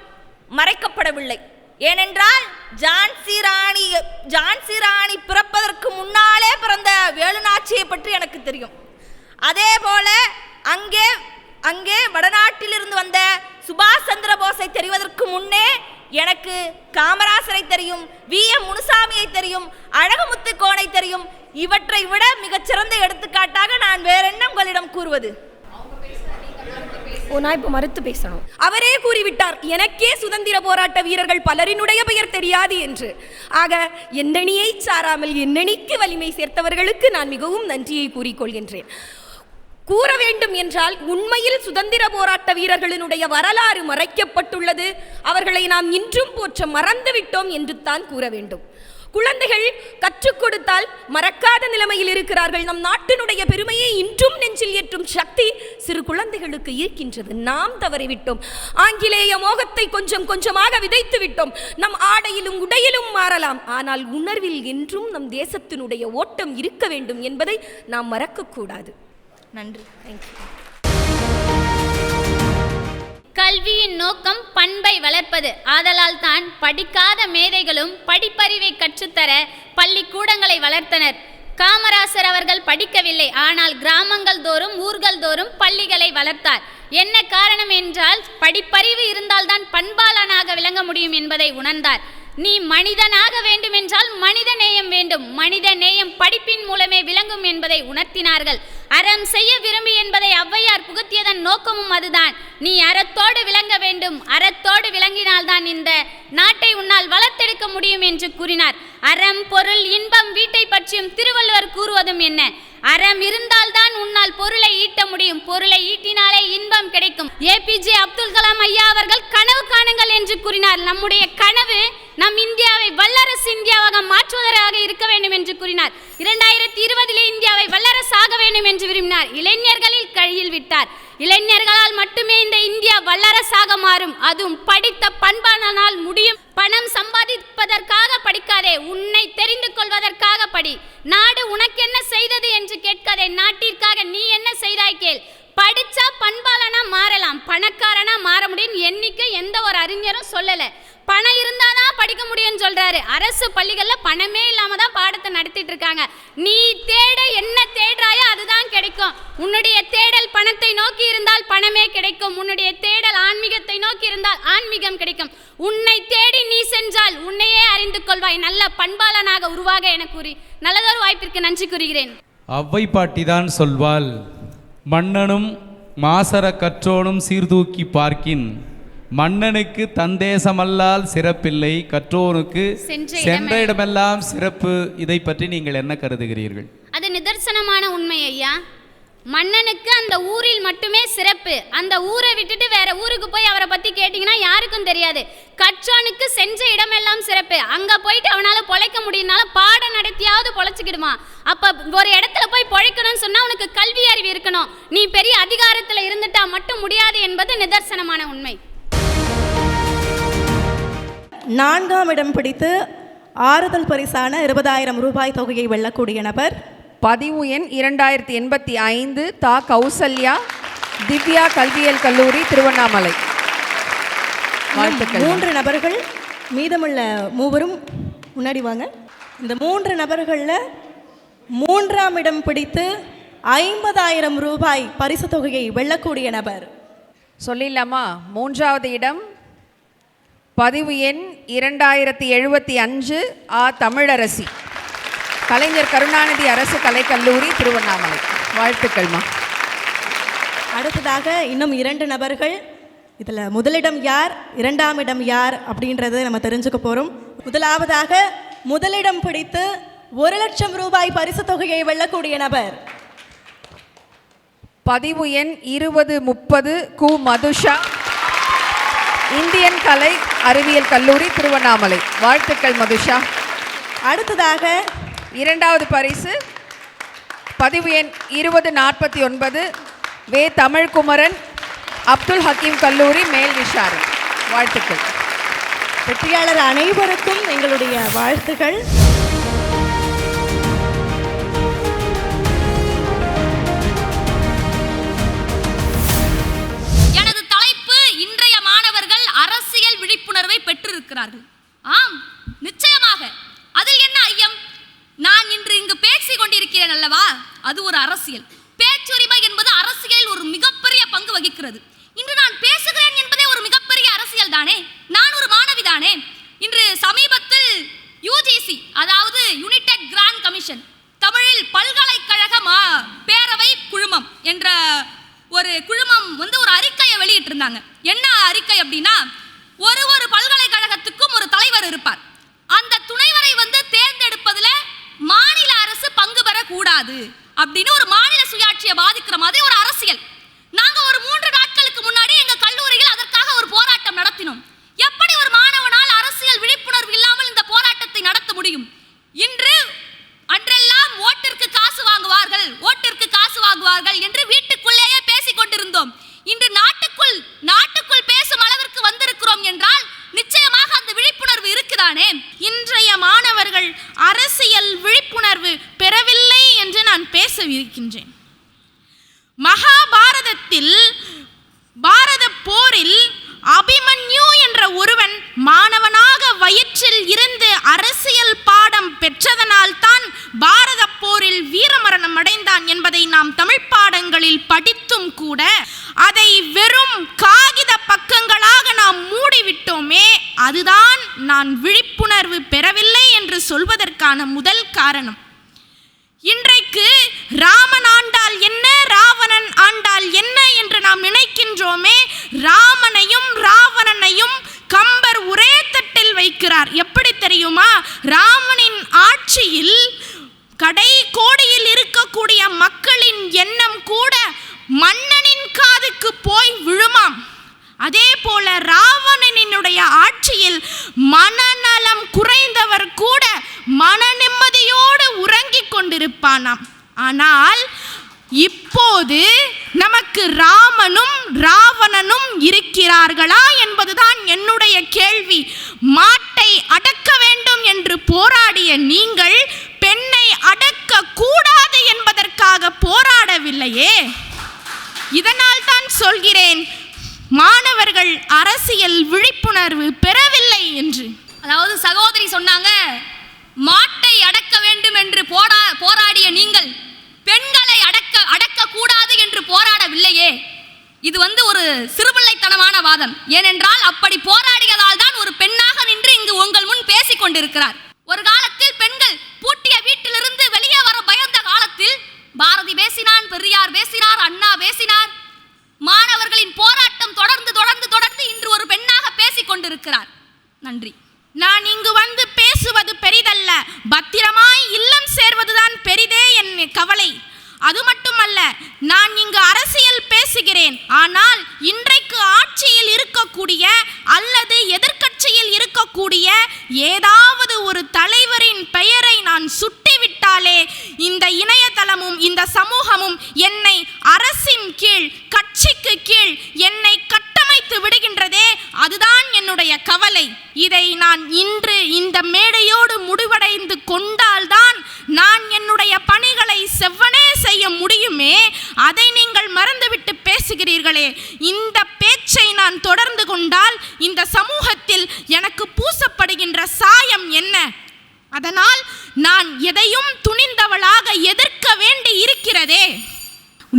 மறைக்கப்படவில்லை. ஏனென்றால் ஜான்சி ராணி பிறப்பதற்கு முன்னாலே பிறந்த வேலுநாச்சியை பற்றி எனக்கு தெரியும். அதே போல அங்கே அங்கே வடநாட்டிலிருந்து வந்த சுபாஷ் சந்திர போஸை தெரிவதற்கு முன்னே எனக்கு காமராசரை தெரியும், VM முனுசாமியை தெரியும், அழகுமுத்து கோனை தெரியும். இவற்றை விட மிகச்சிறந்த எடுத்துக்காட்டாக நான் வேற என்ன உங்களிடம் கூறுவது? நான் இப்போ மறுத்து பேசணும். அவரே கூறிவிட்டார், எனக்கே சுதந்திர போராட்ட வீரர்கள் பலரினுடைய பெயர் தெரியாது என்று. ஆக எண்ணணியை சாராமல் எண்ணணிக்கு வலிமை சேர்த்தவர்களுக்கு நான் மிகவும் நன்றியை கூறிக்கொள்கின்றேன். கூற வேண்டும் என்றால் உண்மையில் சுதந்திர போராட்ட வீரர்களினுடைய வரலாறு மறைக்கப்பட்டுள்ளது, அவர்களை நாம் இன்றும் போற்ற மறந்துவிட்டோம் என்று தான் கூற வேண்டும். குழந்தைகள் கற்றுக் கொடுத்தால் மறக்காத நிலைமையில் இருக்கிறார்கள். நம் நாட்டினுடைய பெருமையை இன்றும் நெஞ்சில் ஏற்றும் சக்தி சிறு குழந்தைகளுக்கு இருக்கின்றது. நாம் தவறிவிட்டோம். ஆங்கிலேய மோகத்தை கொஞ்சம் கொஞ்சமாக விதைத்து விட்டோம். நம் ஆடையிலும் உடையிலும் மாறலாம், ஆனால் உணர்வில் என்றும் நம் தேசத்தினுடைய ஓட்டம் இருக்க வேண்டும் என்பதை நாம் மறக்கக்கூடாது. நன்றி. தேங்க்யூ. கல்வியின் நோக்கம் பண்பை வளர்ப்பது. ஆதலால் தான் படிக்காத மேதைகளும் படிப்பறிவை கற்றுத்தர பள்ளிக்கூடங்களை வளர்த்தனர். காமராசர் அவர்கள் படிக்கவில்லை, ஆனால் கிராமங்கள் தோறும் ஊர்கள் தோறும் பள்ளிகளை வளர்த்தார். என்ன காரணம் என்றால் படிப்பறிவு இருந்தால்தான் பண்பாளனாக விளங்க முடியும் என்பதை உணர்ந்தார். நீ மனிதனாக வேண்டுமென்றால் மனித நேயம் வேண்டும், மனித நேயம் படிப்பின் மூலமே விளங்கும் என்பதை உணர்த்தினார்கள். அறம் செய்ய விரும்பி என்பதை ஔவையார் புகுத்தியதன் நோக்கமும் அதுதான். நீ அறத்தோடு விளங்க வேண்டும், அறத்தோடு விளங்கினால்தான் இந்த நாட்டை உன்னால் வளர்த்தெடுக்க முடியும் என்று கூறினார். அறம் பொருள் இன்பம் வீட்டை பற்றியும் திருவள்ளுவர் கூறுவதும் என்ன? அறம் இருந்தால்தான் உன்னால் பொருளை ஈட்ட முடியும், பொருளை ஈட்டினாலே இன்பம் கிடைக்கும். APJ அப்துல் கலாம் ஐயா அவர்கள் கனவு காணுங்கள் என்று கூறினார். நம்முடைய கனவு நம் இந்தியாவை வல்லரசு இந்தியாவாக மாற்றுவதாக இருக்க வேண்டும் என்று கூறினார். 2020 இந்தியாவை வல்லரசாக வேண்டும் என்று விரும்பினார். இளைஞர்களில் கையில் விட்டார். இளைஞர்களால் மட்டுமே இந்த இந்தியா வல்லரசாக மாறும், அதுவும் படித்த பண்பானால் முடியும். பணம் சம்பாதிப்பதற்காக படிக்காதே, உன்னை தெரிந்து கொள்வதற்காக படி. நாடு உனக்கு என்ன செய்தது என்று கேட்காதே, நாட்டிற்காக நீ என்ன செய்தாய் கேள். படிச்சா பண்பாளனா மாறலாம், பணக்காரனா மாற முடியும் எண்ணிக்கை எந்த ஒரு அறிஞரும் சொல்லல. பணம் இருந்தாதான் படிக்க முடியும்னு சொல்றாரு. அரசு பள்ளிகள்ல பணமே இல்லாம தான் பாடத்தை நடத்திட்டு இருக்காங்க. நீ தேட என்ன தேடுறாயோ அதுதான் கிடைக்கும். உன்னுடைய தேடல் பணத்தை நோக்கி இருந்தால் பணமே கிடைக்கும், உன்னுடைய தேடல் ஆன்மீகத்தை நோக்கி இருந்தால் ஆன்மீகம் கிடைக்கும். உன்னை தேடி நீ சென்றால் உன்னையே அறிந்து கொள்வாய். நல்ல பண்பாளனாக உருவாக என கூறி நல்லதொரு வாய்ப்பிற்கு நன்றி கூறுகிறேன். அவ்வை பாட்டிதான் சொல்வாள், மன்னனும் மாசற கற்றோனும் சீர்தூக்கி பார்க்கின் மன்னனுக்கு தந்தேசமல்லால் சிறப்பில்லை, கற்றோனுக்கு சென்ற இடமெல்லாம் சிறப்பு. இதை பற்றி நீங்கள் என்ன கருதுகிறீர்கள்? அது நிதர்சனமான உண்மை ஐயா. மன்னனுக்கு அந்த ஊரில் மட்டுமே சிறப்பு. அந்த ஊரை விட்டுட்டு வேற ஊருக்கு போய் அவரை பத்தி கேட்டீங்கன்னா யாருக்கும் தெரியாது. கற்றோனுக்கு சென்ற இடமெல்லாம் சிறப்பு. அங்க போயிட்டு அவனால பொழைக்க முடியும்னால பாடம் நடத்தியாவது பொழைச்சிக்கிடுமா. அப்ப ஒரு இடத்துல போய் பொழைக்கணும்னு சொன்னா உனக்கு கல்வி அறிவு இருக்கணும். நீ பெரிய அதிகாரத்துல இருந்துட்டா மட்டும் முடியாது என்பது நிதர்சனமான உண்மை. 4ஆம் இடம் பிடித்து ஆறுதல் பரிசான 20,000 ரூபாய் தொகையை வெல்லக்கூடிய நபர் பதிவு எண் 2085 தா கௌசல்யா, திவ்யா கல்வியியல் கல்லூரி, திருவண்ணாமலை. வாழ்த்துக்கள். 3 நபர்கள், மீதமுள்ள 3 முன்னாடி வாங்க. இந்த 3 நபர்களில் 3ஆம் இடம் பிடித்து 50,000 ரூபாய் பரிசு தொகையை வெல்லக்கூடிய நபர் சொல்லிடலாமா? 3வது இடம் பதிவு எண் 2075 ஆ தமிழரசி, கலைஞர் கருணாநிதி அரசு கலைக்கல்லூரி, திருவண்ணாமலை. வாழ்த்துக்கள்மா. அடுத்ததாக இன்னும் 2 நபர்கள். இதில் முதலிடம் யார், 2ஆம் இடம் யார் அப்படின்றத நம்ம தெரிஞ்சுக்க போகிறோம். முதலாவதாக முதலிடம் பிடித்து 1,00,000 ரூபாய் பரிசு தொகையை வெல்லக்கூடிய நபர் பதிவு எண் 2030 கு மதுஷா, இந்தியன் கலை அறிவியல் கல்லூரி, திருவண்ணாமலை. வாழ்த்துக்கள் மதுஷா. அடுத்ததாக 2வது பரிசு பதிவு எண் 2049 வே தமிழ்குமரன், அப்துல் ஹக்கீம் கல்லூரி, மேல் விஷாறு. வாழ்த்துக்கள். வெற்றியாளர் அனைவருக்கும் எங்களுடைய வாழ்த்துக்கள். எனது தலைப்பு, இன்றைய மாணவர்கள் அரசியல் விழிப்புணர்வை பெற்றிருக்கிறார்கள். ஆம், நிச்சயமாக. அதில் என்ன ஐயம்? நான் இன்று இங்கு பேசிக் கொண்டிருக்கிறேன் அல்லவா, அது ஒரு அரசியல். பேச்சுரிமை என்பது அரசியலில் ஒரு மிகப்பெரிய பங்கு வகிக்கிறது. தானே, நான் ஒரு மாணவி தானே. இன்று சமீபத்தில் யுஜிசி, அதாவது யுனைடெட் கிராண்ட் கமிஷன், தமிழில் பல்கலைக்கழக பேரவை குழுமம் என்ற ஒரு குழுமம் ஒரு அறிக்கையை வெளியிட்டிருந்தாங்க. என்ன அறிக்கை அப்படின்னா, ஒரு பல்கலைக்கழகத்துக்கும் ஒரு தலைவர் இருப்பார். அந்த துணைவரை தேர்ந்தெடுப்பதில் மாநில அரசு பங்கு பெறக்கூடாது அப்படின்னு ஒரு மாநில சுயாட்சியை பாதிக்கிற மாதிரி ஒரு அரசியல். நாங்க ஒரு 3 நாட்களுக்கு முன்னாடி எங்க கல்லூரியில் அதற்காக ஒரு போராட்டம் நடத்தினோம். எப்படி ஒரு மாணவனால் அரசியல் விழிப்புணர்வு இல்லாமல் இந்த போராட்டத்தை நடத்த முடியும்? அன்றெல்லாம் ஓட்டிற்கு காசு வாங்குவார்கள் என்று வீட்டுக்குள்ளேயே பேசிக் கொண்டிருந்தோம். இன்று நாட்டுக்குள் பேசும் அளவிற்கு வந்திருக்கிறோம் என்றால் நிச்சயமாக அந்த விழிப்புணர்வு இருக்குதானே. இன்றைய மாணவர்கள் அரசியல் விழிப்புணர்வு பெறவில்லை என்று நான் பேசவிருக்கின்றேன். மகாபாரதத்தில் பாரத போரில் அபிமன்யு என்ற ஒருவன் மாணவனாக வயிற்றில் இருந்து அரசியல் பாடம் பெற்றதனால் தான் பாரத போரில் வீரமரணம் அடைந்தான் என்பதை நாம் தமிழ் பாடங்களில் படித்தும் கூட அதை வெறும் காகித பக்கங்களாக நாம் மூடிவிட்டோமே. அதுதான் நான் விழிப்புணர்வு பெறவில்லை என்று சொல்வதற்கான முதல் காரணம். இன்றைக்கு ராமன் ஆண்டால் என்ன, ராவணன் ஆண்டால் என்ன என்று நாம் நினைக்கின்றோமே. ராமனையும் ராவணனையும் கம்பர் ஒரே தட்டில் வைக்கிறார். எப்படி தெரியுமா? ராமனின் ஆட்சியில் கடை கோடியில் இருக்கக்கூடிய மக்களின் எண்ணம் கூட மன்னனின் காதுக்கு போய் விழுமாம். அதே போல ராவணனினுடைய ஆட்சியில் மனநலம் குறைந்தவர் கூட மன நிம்மதியோடு உறங்கிக் கொண்டிருப்பானாம். ஆனால் இப்போது நமக்கு ராமனும் ராவணனும் இருக்கிறார்களா என்பதுதான் என்னுடைய கேள்வி. மாட்டை அடக்க வேண்டும் என்று போராடிய நீங்கள் பெண்ணை அடக்க கூடாது என்பதற்காக போராடவில்லையே. இதனால் தான் சொல்கிறேன், மாணவர்கள் அரசியல் விழிப்புணர்வு பெறவில்லை என்று. அதாவது சகோதரி சொன்னாங்க, மாட்டை அடக்க வேண்டும் என்று போராடிய நீங்கள் பெண்களை அடக்க கூடாது என்று போராடவில்லையே. இது ஒரு சிறுபிள்ளைத்தனமான வாதம். ஏனென்றால் அப்படி போராடியதால் தான் ஒரு பெண்ணாக நின்று இங்கு உங்கள் முன் பேசிக் கொண்டிருக்கிறார். ஒரு காலத்தில் பெண்கள் பூட்டிய வீட்டிலிருந்து வெளியே வர பயந்த காலத்தில் பாரதி பேசினான், பெரியார் பேசினார், அண்ணா பேசினார். மாணவர்களின் போராட்டம் தொடர்ந்து இன்று ஒரு பெண்ணாக பேசிக் கொண்டிருக்கிறார். நன்றி. நான் இங்கு வந்து பேசுவது பெரிதல்ல, பத்திரமாய் இல்லம் சேர்வதுதான் பெரிதே என் கவலை. அது மட்டுமல்ல, நான் இங்கு அரசியல் பேசுகிறேன். ஆனால் இன்றைக்கு ஆட்சியில் இருக்கக்கூடிய அல்லது எதிர்க்கட்சியில் இருக்கக்கூடிய ஏதாவது ஒரு தலைவரின் பெயரை நான் சுட்டிவிட்டாலே இந்த இணையதளமும் இந்த சமூகமும் என்னை அரசின் கீழ், கட்சிக்கு கீழ் என்னை கட்டமைத்து விடுகின்றதே. அதுதான் என்னுடைய கவலை. இதை நான் இன்று இந்த மேடையோடு முடிவடைந்து கொண்டால்தான் நான் என்னுடைய பணிகளை செவ்வனே செய்ய முடியுமே. அதை நீங்கள் மறந்துவிட்டு பேசுகிறீர்களே. இந்த பேச்சை நான் தொடர்ந்து கொண்டால் இந்த சமூகத்தில் எனக்கு பூசப்படுகின்ற சாயம் என்ன? அதனால் நான் எதையும் துணிந்தவளாக எதிர்க்க வேண்டி இருக்கிறதே.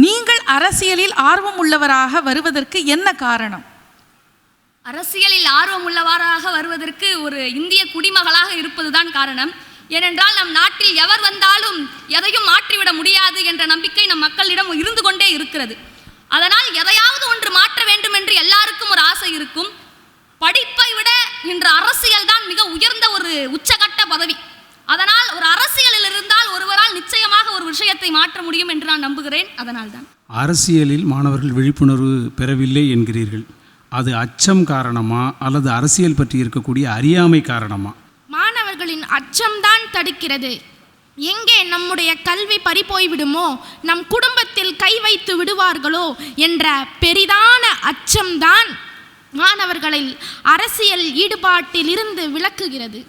நீங்கள் அரசியலில் ஆர்வம் உள்ளவராக வருவதற்கு என்ன காரணம்? அரசியலில் ஆர்வம் உள்ளவராக வருவதற்கு ஒரு இந்திய குடிமகளாக இருப்பதுதான் காரணம். ஏனென்றால் நம் நாட்டில் எவர் வந்தாலும் எதையும் மாற்றிவிட முடியாது என்ற நம்பிக்கை நம் மக்களிடம் இருந்து கொண்டே இருக்கிறது. அதனால் எதையாவது ஒன்று மாற்ற வேண்டும் என்று எல்லாருக்கும் ஒரு ஆசை இருக்கும். படிப்பை விட இன்று அரசியல் தான் மிக உயர்ந்த ஒரு உச்சகட்ட பதவி. அதனால் ஒரு அரசியலில் இருந்தால் ஒருவரால் நிச்சயமாக ஒரு விஷயத்தை மாற்ற முடியும் என்று நான் நம்புகிறேன். அதனால்தான் அரசியலில் மாணவர்கள் விழிப்புணர்வு பெறவில்லை என்கிறீர்கள். அது அச்சம் காரணமா அல்லது அரசியல் பற்றி இருக்கக்கூடிய அறியாமை காரணமா? மாணவர்களின் அச்சம்தான் தடுக்கிறது. எங்கே நம்முடைய கல்வி பறிபோய்விடுமோ, நம் குடும்பத்தில் கை வைத்து விடுவார்களோ என்ற பெரிதான அச்சம்தான் மாணவர்களில் அரசியல் ஈடுபாட்டில் இருந்து விலக்குகிறது.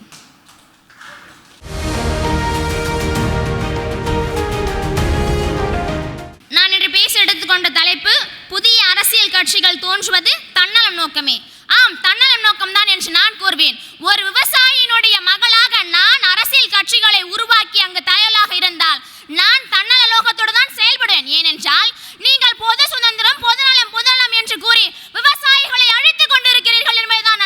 நான் இன்று பேச எடுத்துக்கொண்ட தலைப்பு, புதிய அரசியல் கட்சிகள் தோன்றுவது தன்னலம் நோக்கமே. ஆம், தன்னலம் நோக்கம்தான் என்று நான் கூறுவேன். ஒரு விவசாயியினுடைய மகளாக நான் அரசியல் கட்சிகளை உருவாக்கி அங்கு தயாராக இருந்தால் நான் தன்னல நோக்கத்தோடு தான் செயல்படுவேன். ஏனென்றால் நீங்கள் பொது சுதந்திரம், பொதுநலம் என்று கூறி விவசாயிகளை அழித்துக் கொண்டிருக்கிறீர்கள் என்பதுதான்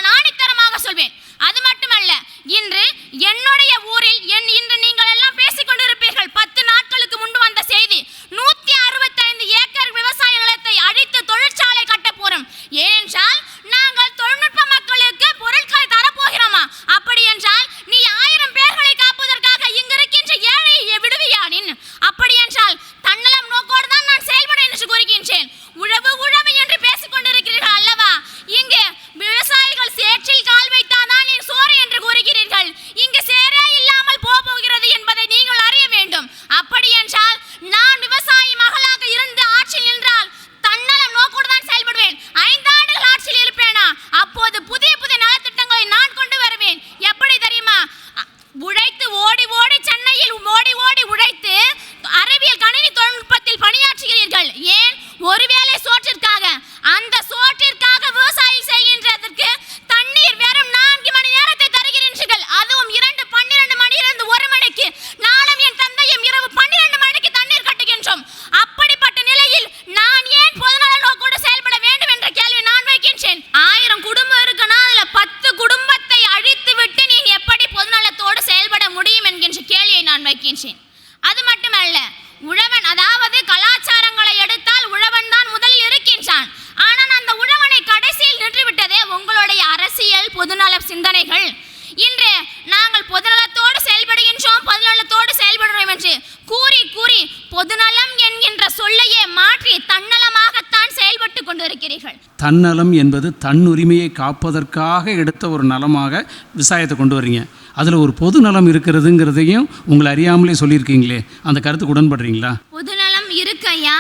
தன்னலம் என்பது தன்னுரிமையை காப்பதற்காக எடுத்த ஒரு நலமாக விவசாயத்தை கொண்டு வர்றீங்க. அதில் ஒரு பொது நலம் இருக்கிறதுங்கிறதையும் உங்களை அறியாமலே சொல்லியிருக்கீங்களே, அந்த கருத்துக்கு உடன்படுறீங்களா? பொதுநலம் இருக்கு ஐயா,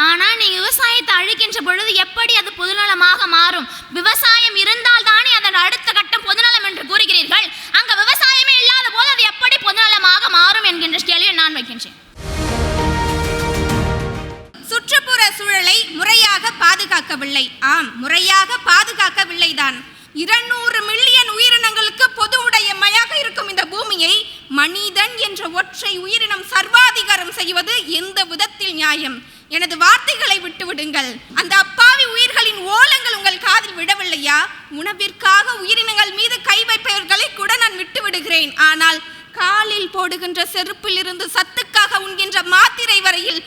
ஆனா நீங்க விவசாயத்தை அழிக்கின்ற பொழுது எப்படி அது பொதுநலமாக மாறும்? விவசாயம் இருந்தால் தானே அதன் அடுத்த கட்டம் பொதுநலம் என்று கூறுகிறீர்கள். அங்க விவசாயமே இல்லாத போது அது எப்படி பொதுநலமாக மாறும் என்கின்ற கேள்வியை நான் வைக்கின்றேன். சுற்றுப்புற சூழலை முறையாக பாதுகாக்கவில்லை. ஆம், முறையாக பாதுகாக்கவில்லைதான். 200 மில்லியன் உயிரினங்களுக்கு பொது உடைமையாக இருக்கும் இந்த பூமியை மனிதன் என்ற ஒற்றை உயிரினம் சர்வாதிகாரம் செய்வது எந்த விதத்தில் நியாயம்? எனது வார்த்தைகளை விட்டுவிடுங்கள். அந்த அப்பாவி உயிர்களின் ஓலங்கள் உங்கள் காதில் விடவில்லையா? உணவிற்காக உயிரினங்கள் மீது கை வைப்பவர்களை கூட நான் விட்டு விடுகிறேன். ஆனால் காலில் போடுகின்ற செருப்பில் இருந்து சத்துக்காக உண்கின்ற மாத்திரை வரையில்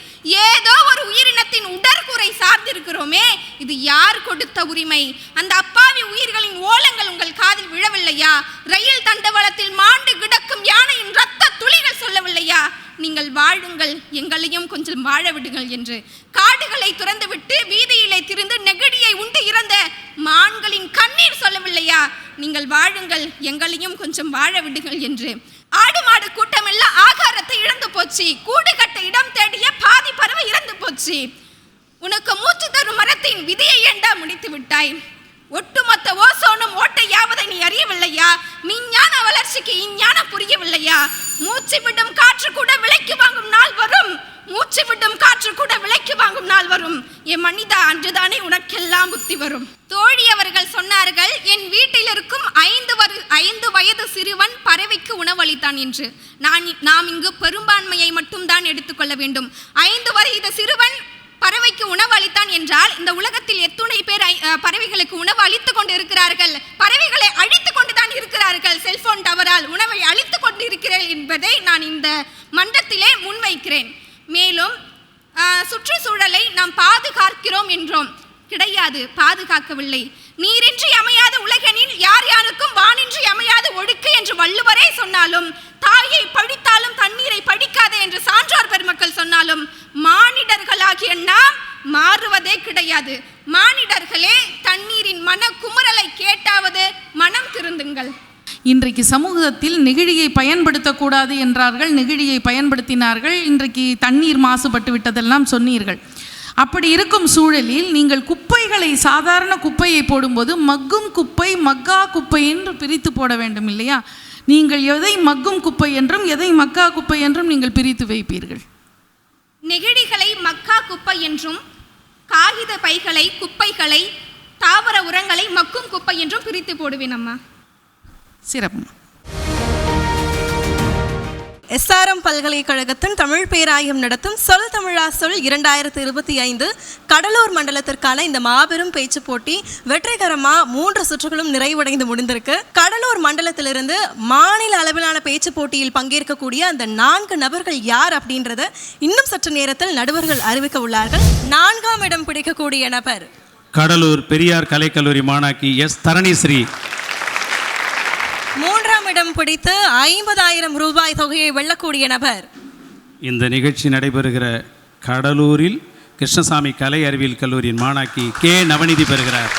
ஏதோ ஒரு உயிரினத்தின் உடற்குறை சார்ந்திருக்கிறோமே, இது யார் கொடுத்த உரிமை? அந்த அப்பாவி உயிர்களின் ஓலங்கள் உங்கள் காதில் விழவில்லையா? ரயில் தண்டவாளத்தில் மாண்டு கிடக்கும் யானையின் ரத்த துளிகள் சொல்லவில்லையா? நீங்கள் வாழுங்கள், எங்களையும் கொஞ்சம் வாழ விடுங்கள் என்று. காடுகளை துறந்துவிட்டு வீதியிலே திரிந்து நெகிழியை உண்டு இறந்த மான்களின் கண்ணீர் சொல்லவில்லையா? நீங்கள் வாழுங்கள், எங்களையும் கொஞ்சம் வாழ விடுங்கள் என்று. ஆடு மாடு கூட்டம் எல்லாம் ஆகாரத்தை இழந்து போச்சு. கூடு கட்ட இடம் தேடிய பாதி பறவை இறந்து போச்சு. உனக்கு மூச்சு தரும் மரத்தின் விதியை ஏண்டா முடித்து விட்டாய்? ஒட்டுமொத்த ஓசோனும் ஓட்டையாவதை நீ அறியவில்லையா? விஞ்ஞான வளர்ச்சிக்கு இஞ்ஞானம் புரியவில்லையா? மூச்சு விடும் காற்று கூட விலைக்கு வாங்கும் நாள் வரும். மூச்சு விடும் காற்று கூட விலைக்கு வாங்கும் நாள் வரும். என் மனிதா, அன்றுதானே உனக்கெல்லாம் புத்தி வரும். தோழி அவர்கள் சொன்னார்கள், என் வீட்டில் இருக்கும் 5 வயது சிறுவன் பறவைக்கு உணவளித்தான் என்று. நாம் இங்கு பெரும்பான்மையை மட்டும்தான் எடுத்துக்கொள்ள வேண்டும். 5 வயது சிறுவன் பறவைக்கு உணவு அளித்தான் என்றால் இந்த உலகத்தில் எத்துணை பேர் பறவைகளுக்கு உணவு அளித்துக் கொண்டு இருக்கிறார்கள்? பறவைகளை அழித்துக் கொண்டுதான் இருக்கிறார்கள். செல்போன் டவரால் உணவை அளித்துக் கொண்டு இருக்கிறேன் என்பதை நான் இந்த மன்றத்திலே முன்வைக்கிறேன். மேலும் சுற்றுச்சூழலை நாம் பாதுகாக்கிறோம் என்றோம். கிடையாது, பாதுகாக்கவில்லை. நீரின்றி அமையாத உலகனில் யார் யாருக்கும் வானின்றி அமையாத ஒழுக்கு என்று வள்ளுவரே சொன்னாலும், தாயை பழித்தாலும் தண்ணீரை படிக்காதே என்று சான்றோர் பெருமக்கள் சொன்னாலும், மானிடர்களாகிய நாம் மாறுவதே கிடையாது. மானிடர்களே, தண்ணீரின் மன குமுறலை கேட்டாவது மனம் திருந்துங்கள். இன்றைக்கு சமூகத்தில் நெகிழியை பயன்படுத்தக்கூடாது என்றார்கள், நெகிழியை பயன்படுத்தினார்கள். இன்றைக்கு தண்ணீர் மாசுபட்டு விட்டதெல்லாம் சொன்னீர்கள். அப்படி இருக்கும் சூழலில் நீங்கள் குப்பைகளை, சாதாரண குப்பையை போடும்போது மக்கும் குப்பை, மக்கா குப்பை என்று பிரித்து போட வேண்டும் இல்லையா? நீங்கள் எதை மக்கும் குப்பை என்றும் எதை மக்கா குப்பை என்றும் நீங்கள் பிரித்து வைப்பீர்கள்? நெகிழிகளை மக்கா குப்பை என்றும், காகித பைகளை, குப்பைகளை, தாவர உரங்களை மக்கும் குப்பை என்றும் பிரித்து போடுவேன் அம்மா. சிறப்பு. எஸ்ஆர்எம் பல்கலைக்கழகத்தின் தமிழ் பேராயம் நடத்தும் சொல் தமிழா சொல் 2025 கடலூர் மண்டலத்திற்கான இந்த மாபெரும் பேச்சு போட்டி வெற்றிகரமாக 3 சுற்றுகளும் நிறைவடைந்து முடிந்திருக்கு. கடலூர் மண்டலத்திலிருந்து மாநில அளவிலான பேச்சு போட்டியில் பங்கேற்கக்கூடிய அந்த 4 நபர்கள் யார் அப்படின்றத இன்னும் சற்று நேரத்தில் நடுவர்கள் அறிவிக்க உள்ளார்கள். 4ஆம் இடம் பிடிக்கக்கூடிய நபர் கடலூர் பெரியார் கலைக்கல்லூரி மாணாக்கி எஸ் தரணிஸ்ரீ. 3ஆம் இடம் பிடித்து 50,000 ரூபாய் தொகையை வெல்லக்கூடிய நபர் இந்த நிகழ்ச்சி நடைபெறுகிற கடலூரில் கிருஷ்ணசாமி கலை அறிவியல் கல்லூரியின் மாணாக்கி கே நவநிதி பெறுகிறார்.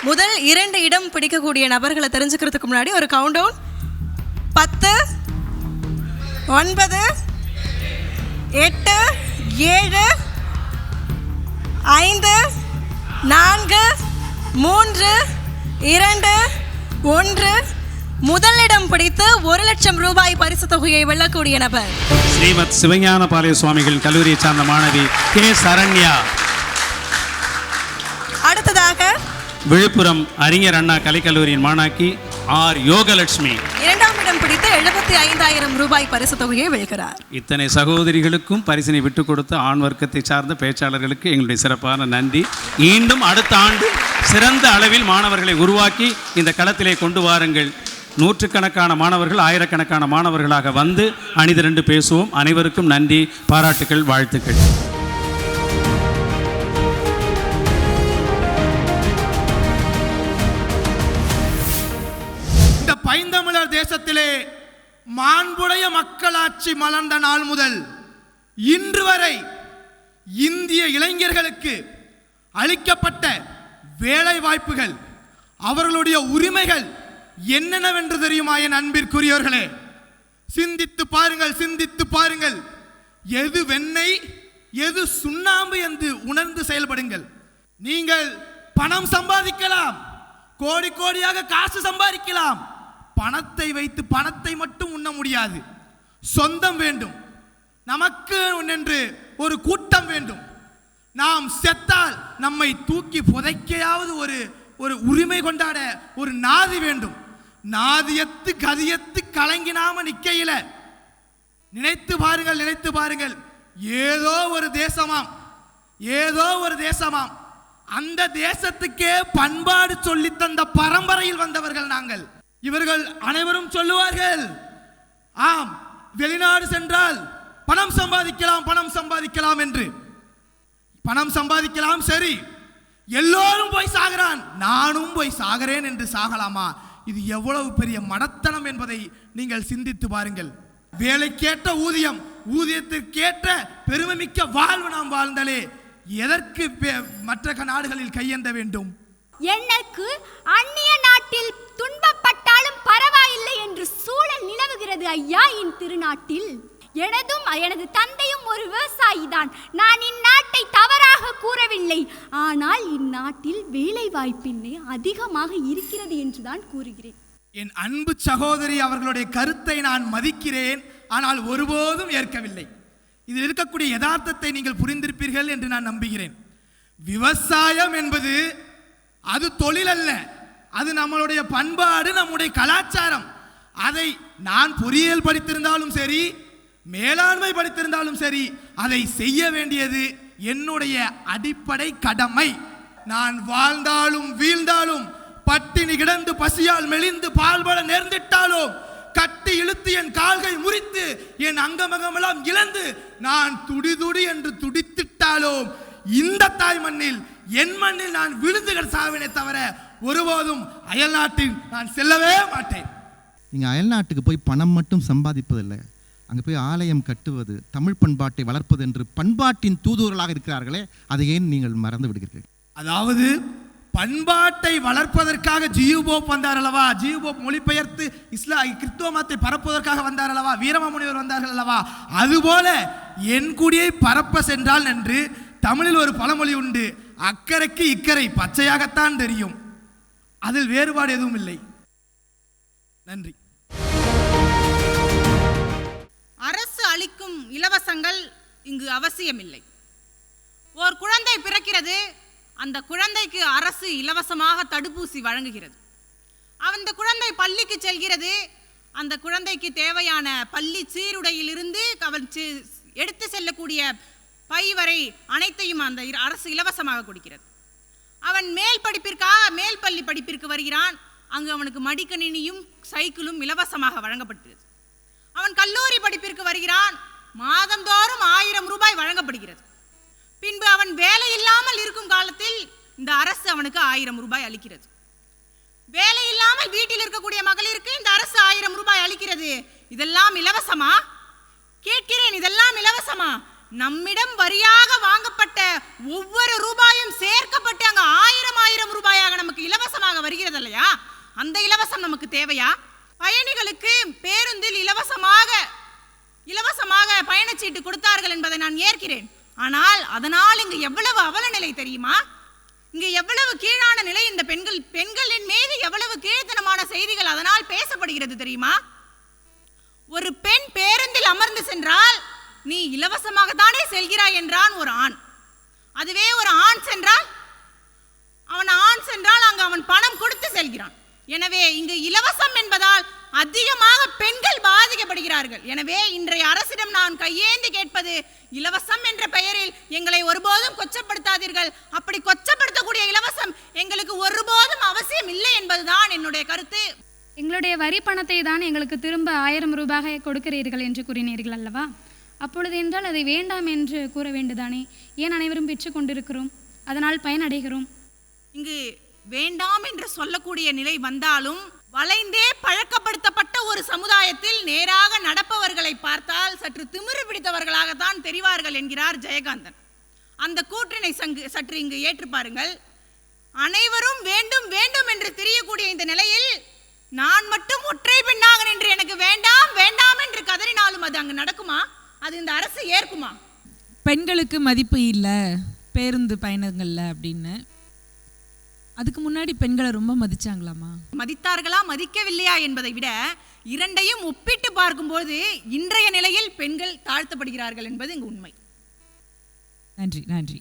முதல் 2 இடம் பிடிக்கக்கூடிய நபர்களை தெரிஞ்சுக்கிறதுக்கு முன்னாடி ஒரு கவுண்ட் டவுன். 10, 9, 8, 7, 5, 4, 3, 2, 1. முதலிடம் பிடித்து 1,00,000 ரூபாய் பரிசு தொகையை வெல்லக்கூடிய நபர் ஸ்ரீமத் சிவஞான பாளைய சுவாமிகள் கல்லூரியை சார்ந்த மாணவி கே சரண்யா. அடுத்ததாக விழுப்புரம் அறிஞர் அண்ணா கலைக்கல்லூரியின் மாணாக்கி ஆர் யோகலட்சுமி 2ஆம் இடம் பிடித்து 75,000 ரூபாய் பரிசு தொகையை வெல்கிறார். இத்தனை சகோதரிகளுக்கும் பரிசினை விட்டுக் கொடுத்த ஆண் வர்க்கத்தை சார்ந்த பேச்சாளர்களுக்கு எங்களுடைய சிறப்பான நன்றி. மீண்டும் அடுத்த ஆண்டு சிறந்த அளவில் மாணவர்களை உருவாக்கி இந்த களத்திலே கொண்டு வாருங்கள். நூற்றுக்கணக்கான மாணவர்கள், ஆயிரக்கணக்கான மாணவர்களாக வந்து அணிதிரண்டு பேசுவோம். அனைவருக்கும் நன்றி, பாராட்டுக்கள், வாழ்த்துக்கள். இந்த பைந்தமிழர் தேசத்திலே மாண்புடைய மக்களாட்சி மலர்ந்த நாள் முதல் இன்று வரை இந்திய இளைஞர்களுக்கு அளிக்கப்பட்ட வேலை வாய்ப்புகள், அவர்களுடைய உரிமைகள் என்னென்னவென்று தெரியுமா என் அன்பிற்குரியவர்களே? சிந்தித்து பாருங்கள், சிந்தித்து பாருங்கள். எது வெண்ணெய் எது சுண்ணாம்பு என்று உணர்ந்து செயல்படுங்கள். நீங்கள் பணம் சம்பாதிக்கலாம், கோடி கோடியாக காசு சம்பாதிக்கலாம். பணத்தை வைத்து பணத்தை மட்டும் உண்ண முடியாது. சொந்தம் வேண்டும், நமக்கு என்று ஒரு கூட்டம் வேண்டும். நாம் செத்தால் நம்மை தூக்கி புதைக்கையாவது ஒரு உரிமை கொண்டாட ஒரு நாதி வேண்டும். நாதியத்து கதியத்து கலங்கினாம நிக்கையில நினைத்து பாருங்கள், நினைத்து பாருங்கள். ஏதோ ஒரு தேசமாம், ஏதோ ஒரு தேசமாம், அந்த தேசத்துக்கே பண்பாடு சொல்லி தந்த பரம்பரையில் வந்தவர்கள் நாங்கள். இவர்கள் அனைவரும் சொல்லுவார்கள், ஆம் வெளிநாடு சென்றால் பணம் சம்பாதிக்கலாம், பணம் சம்பாதிக்கலாம் என்று. பணம் சம்பாதிக்கலாம், சரி, எல்லோரும் போய் சாகிறான், நானும் போய் சாகிறேன் என்று சாகலாமா? இது எவ்வளவு பெரிய மடத்தனம் என்பதை நீங்கள் சிந்தித்து பாருங்கள். வேலைக்கேற்ற ஊதியம், ஊதியத்திற்கேற்ற பெருமைமிக்க வாழ்வு நாம் வாழ்ந்தாலே எதற்கு மற்ற நாடுகளில் கையேந்த வேண்டும்? எனக்கு அந்நிய நாட்டில் துன்பப்பட்டாலும் பரவாயில்லை என்று சூழல் நிலவுகிறது ஐயா என் திருநாட்டில். எனது தந்தையும் ஒரு விவசாயி தான். நான் இந்நாட்டை தவறாக கூறவில்லை. ஆனால் இந்நாட்டில் வேலை வாய்ப்பின்மை அதிகமாக இருக்கிறது என்றுதான் கூறுகிறேன். என் அன்பு சகோதரி அவர்களுடைய கருத்தை நான் மதிக்கிறேன், ஆனால் ஒருபோதும் ஏற்கவில்லை. இதில் இருக்கக்கூடிய யதார்த்தத்தை நீங்கள் புரிந்திருப்பீர்கள் என்று நான் நம்புகிறேன். விவசாயம் என்பது அது தொழில் அல்ல, அது நம்மளுடைய பண்பாடு, நம்முடைய கலாச்சாரம். அதை நான் பொறியியல் படித்திருந்தாலும் சரி, மேலாண்மை படித்திருந்தாலும் சரி, அதை செய்ய வேண்டியது என்னுடைய அடிப்படை கடமை. நான் வாழ்ந்தாலும் வீழ்ந்தாலும், பட்டினி கிடந்து பசியால் மெலிந்து பால்பட நேர்ந்திட்டாலும், கட்டி இழுத்து என் கால்கள் முறித்து என் அங்கமகமெல்லாம் இழந்து நான் துடி என்று துடித்திட்டாலும், இந்த தாய் மண்ணில் என் மண்ணில் நான் விழுந்துகள் சாவினை தவிர ஒருபோதும் அயல் நாட்டில் நான் செல்லவே மாட்டேன். நீங்கள் அயல் நாட்டுக்கு போய் பணம் மட்டும் சம்பாதிப்பதில்லை, அங்கே போய் ஆலயம் கட்டுவது, தமிழ் பண்பாட்டை வளர்ப்பது என்று பண்பாட்டின் தூதுவர்களாக இருக்கிறார்களே, அதை ஏன் நீங்கள் மறந்து விடுகிறீர்கள்? அதாவது பண்பாட்டை வளர்ப்பதற்காக ஜியூபோப் வந்தார் அல்லவா, ஜியூபோப் மொழிபெயர்த்து கிறிஸ்துவ மதத்தை பரப்புவதற்காக வந்தார் அல்லவா, வீரமாமுனிவர் வந்தார்கள் அல்லவா, அதுபோல என் குடியை பரப்ப சென்றால் என்று தமிழில் ஒரு பழமொழி உண்டு, அக்கறைக்கு இக்கரை பச்சையாகத்தான் தெரியும், அதில் வேறுபாடு எதுவும் இல்லை. நன்றி. அரசு அளிக்கும் இலவசங்கள் இங்கு அவசியமில்லை. ஒரு குழந்தை பிறக்கிறது, அந்த குழந்தைக்கு அரசு இலவசமாக தடுப்பூசி வழங்குகிறது. அந்த குழந்தை பள்ளிக்கு செல்கிறது, அந்த குழந்தைக்கு தேவையான பள்ளி சீருடையிலிருந்து அவன் எடுத்து செல்லக்கூடிய பை வரை அனைத்தையும் அந்த அரசு இலவசமாக கொடுக்கிறது. அவன் மேல் பள்ளி படிப்பிற்கு வருகிறான், அங்கு அவனுக்கு மடிக்கணினியும் சைக்கிளும் இலவசமாக வழங்கப்படுகிறது. அவன் கல்லூரி படிப்பிற்கு வருகிறான், மாதந்தோறும் 1000 ரூபாய் வழங்கப்படுகிறது. பின்பு அவன் வேலை இல்லாமல் இருக்கும் காலத்தில் இந்த அரசு அவனுக்கு 1000 ரூபாய் அளிக்கிறது. வேலை இல்லாமல் வீட்டில் இருக்கக்கூடிய மகளிருக்கு இந்த அரசு 1000 ரூபாய் அளிக்கிறது. இதெல்லாம் இலவசமா? கேட்கிறேன், இதெல்லாம் இலவசமா? நம்மிடம் வரியாக வாங்கப்பட்ட ஒவ்வொரு ரூபாயும் சேர்க்கப்பட்டு அங்க 1000 ரூபாயாக நமக்கு இலவசமாக வருகிறது இல்லையா? அந்த இலவசம் நமக்கு தேவையா? பயணிகளுக்கு பேருந்தில் இலவசமாக பயணச்சீட்டு கொடுத்தார்கள் என்பதை நான் ஏற்கிறேன். ஆனால் அதனால் இங்கு எவ்வளவு அவல நிலை தெரியுமா? இங்கு எவ்வளவு கீழான நிலை, இந்த பெண்களின் மீது எவ்வளவு கீழ்த்தனமான செய்திகள் அதனால் பேசப்படுகிறது தெரியுமா? ஒரு பெண் பேருந்தில் அமர்ந்து சென்றால் நீ இலவசமாக தானே செல்கிறாய் என்றான் ஒரு ஆண். அதுவே ஒரு ஆண் சென்றால் அங்கு அவன் பணம் கொடுத்து செல்கிறான். எனவே இங்கு இலவசம் என்பதால் அதிகமாக பெண்கள் பாதிக்கப்படுகிறார்கள். எனவே இன்றைய அரசிடம் நான் கையேந்தி கேட்பது, இலவசம் என்ற பெயரில் எங்களை ஒருபோதும் கொச்சப்படுத்தாதீர்கள். அப்படி கொச்சப்படுத்தக்கூடிய இலவசம் எங்களுக்கு ஒருபோதும் அவசியம் இல்லை என்பதுதான் என்னுடைய கருத்து. எங்களுடைய வரி பணத்தை தான் எங்களுக்கு திரும்ப 1000 ரூபாய் கொடுக்கிறீர்கள் என்று கூறினீர்கள் அல்லவா? அப்பொழுது என்றால் அதை வேண்டாம் என்று கூற வேண்டுதானே? ஏன் அனைவரும் பெற்று கொண்டிருக்கிறோம், அதனால் பயனடைகிறோம். இங்கு வேண்டாம் என்று சொல்லக்கூடிய நிலை வந்தாலும் வளைந்தே பழக்கப்படுத்தப்பட்ட ஒரு சமுதாயத்தில் நேராக நடப்பவர்களை பார்த்தால் சற்று திமிரு பிடித்தவர்களாகத்தான் தெரிவார்கள் என்கிறார் ஜெயகாந்தன். அந்த கூற்றினை சற்று இங்கு ஏற்று பாருங்கள். அனைவரும் வேண்டும் வேண்டும் என்று தெரியக்கூடிய இந்த நிலையில் நான் மட்டும் ஒற்றை பெண்ணாக நின்று எனக்கு வேண்டாம் வேண்டாம் என்று கதறினாலும் அது அங்கு நடக்குமா? அது இந்த அரசு ஏற்குமா? பெண்களுக்கு மதிப்பு இல்லை பேருந்து பயணங்கள்ல அப்படின்னு அதுக்கு முன்னாடி பெண்களை ரொம்ப மதிச்சாங்களாமா? மதித்தார்களா மதிக்கவில்லையா என்பதை விட இரண்டையும் ஒப்பிட்டு பார்க்கும்போது இன்றைய நிலையில் பெண்கள் தாழ்த்தப்படுகிறார்கள் என்பது இங்கு உண்மை. நன்றி நன்றி.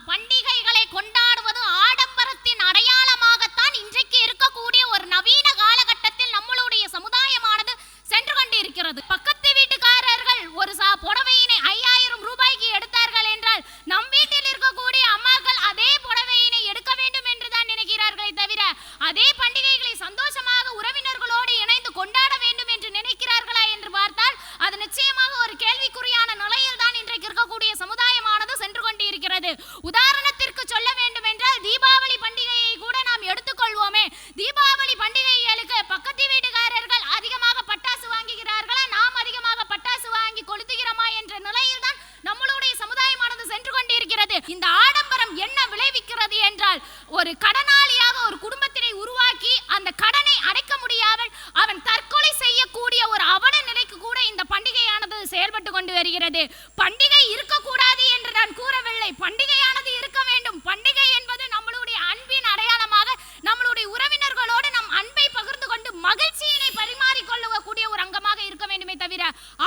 பண்டிகைகளை கொண்டாடுவது ஆடம்பரத்தின் அடையாளமாகத்தான் இன்றைக்கு இருக்கக்கூடிய ஒரு நவீன காலகட்டத்தில் நம்மளுடைய சமுதாயமானது சென்று கொண்டிருக்கிறது. பக்கத்து வீட்டுக்காரர்கள் ஒரு புடவையினை 5000 ரூபாய்க்கு எடுத்தார்கள் என்றால் நம் வீட்டில் இருக்கக்கூடிய அம்மாக்கள் அதே புடவையினை எடுக்க வேண்டும் என்று தான் நினைக்கிறார்களே தவிர அதே பண்டிகைகளை சந்தோஷமாக உறவினர்களோடு இணைந்து கொண்டாட வேண்டும் என்று நினைக்கிறார்களா என்று பார்த்தால் அது நிச்சயமாக ஒரு கேள்விக்குறியான நிலையில் தான் இன்றைக்கு இருக்கக்கூடிய சமுதாயமானது சென்று கொண்டிருக்கிறது. உதாரணத்திற்கு சொல்ல வேண்டும் என்றால் தீபாவளி பண்டிகையை கூட நாம் எடுத்துக்கொள்வோமே. தீபாவளி பண்டிகைகளுக்கு பக்கத்து வீட்டுக்காரர்கள் அதிகமாக பட்டாசு வாங்குகிறார்களா, நாம் அதிகமாக பட்டாசு வாங்கி கொளுத்துகிறோமா என்ற நிலையில் தான் நம்மளுடைய சமுதாயமானது சென்று கொண்டிருக்கிறது. இந்த ஆடம்பரம் என்ன விளைவிக்கிறது என்றால் ஒரு கடனாளியாக ஒரு குடும்பத்தினை உருவாக்கி அந்த கடனை அடைக்க முடியாமல் அவன் தற்கொலை செய்யக்கூடிய ஒரு அவல நிலைக்கு கூட இந்த பண்டிகையானது செயல்பட்டு கொண்டு வருகிறது. பண்டிகை இருக்கக்கூடாது என்று நான் கூறவில்லை, பண்டிகையானது இருக்க வேண்டும். பண்டிகை என்பது நம்மளுடைய அன்பின் அடையாளமாக நம்மளுடைய உறவினர்களோடு நம் அன்பை பகிர்ந்து கொண்டு மகிழ்ச்சியினை பரிமாறிக்கொள்ளக்கூடிய ஒரு அங்கமாக இருக்க வேண்டுமே தவிர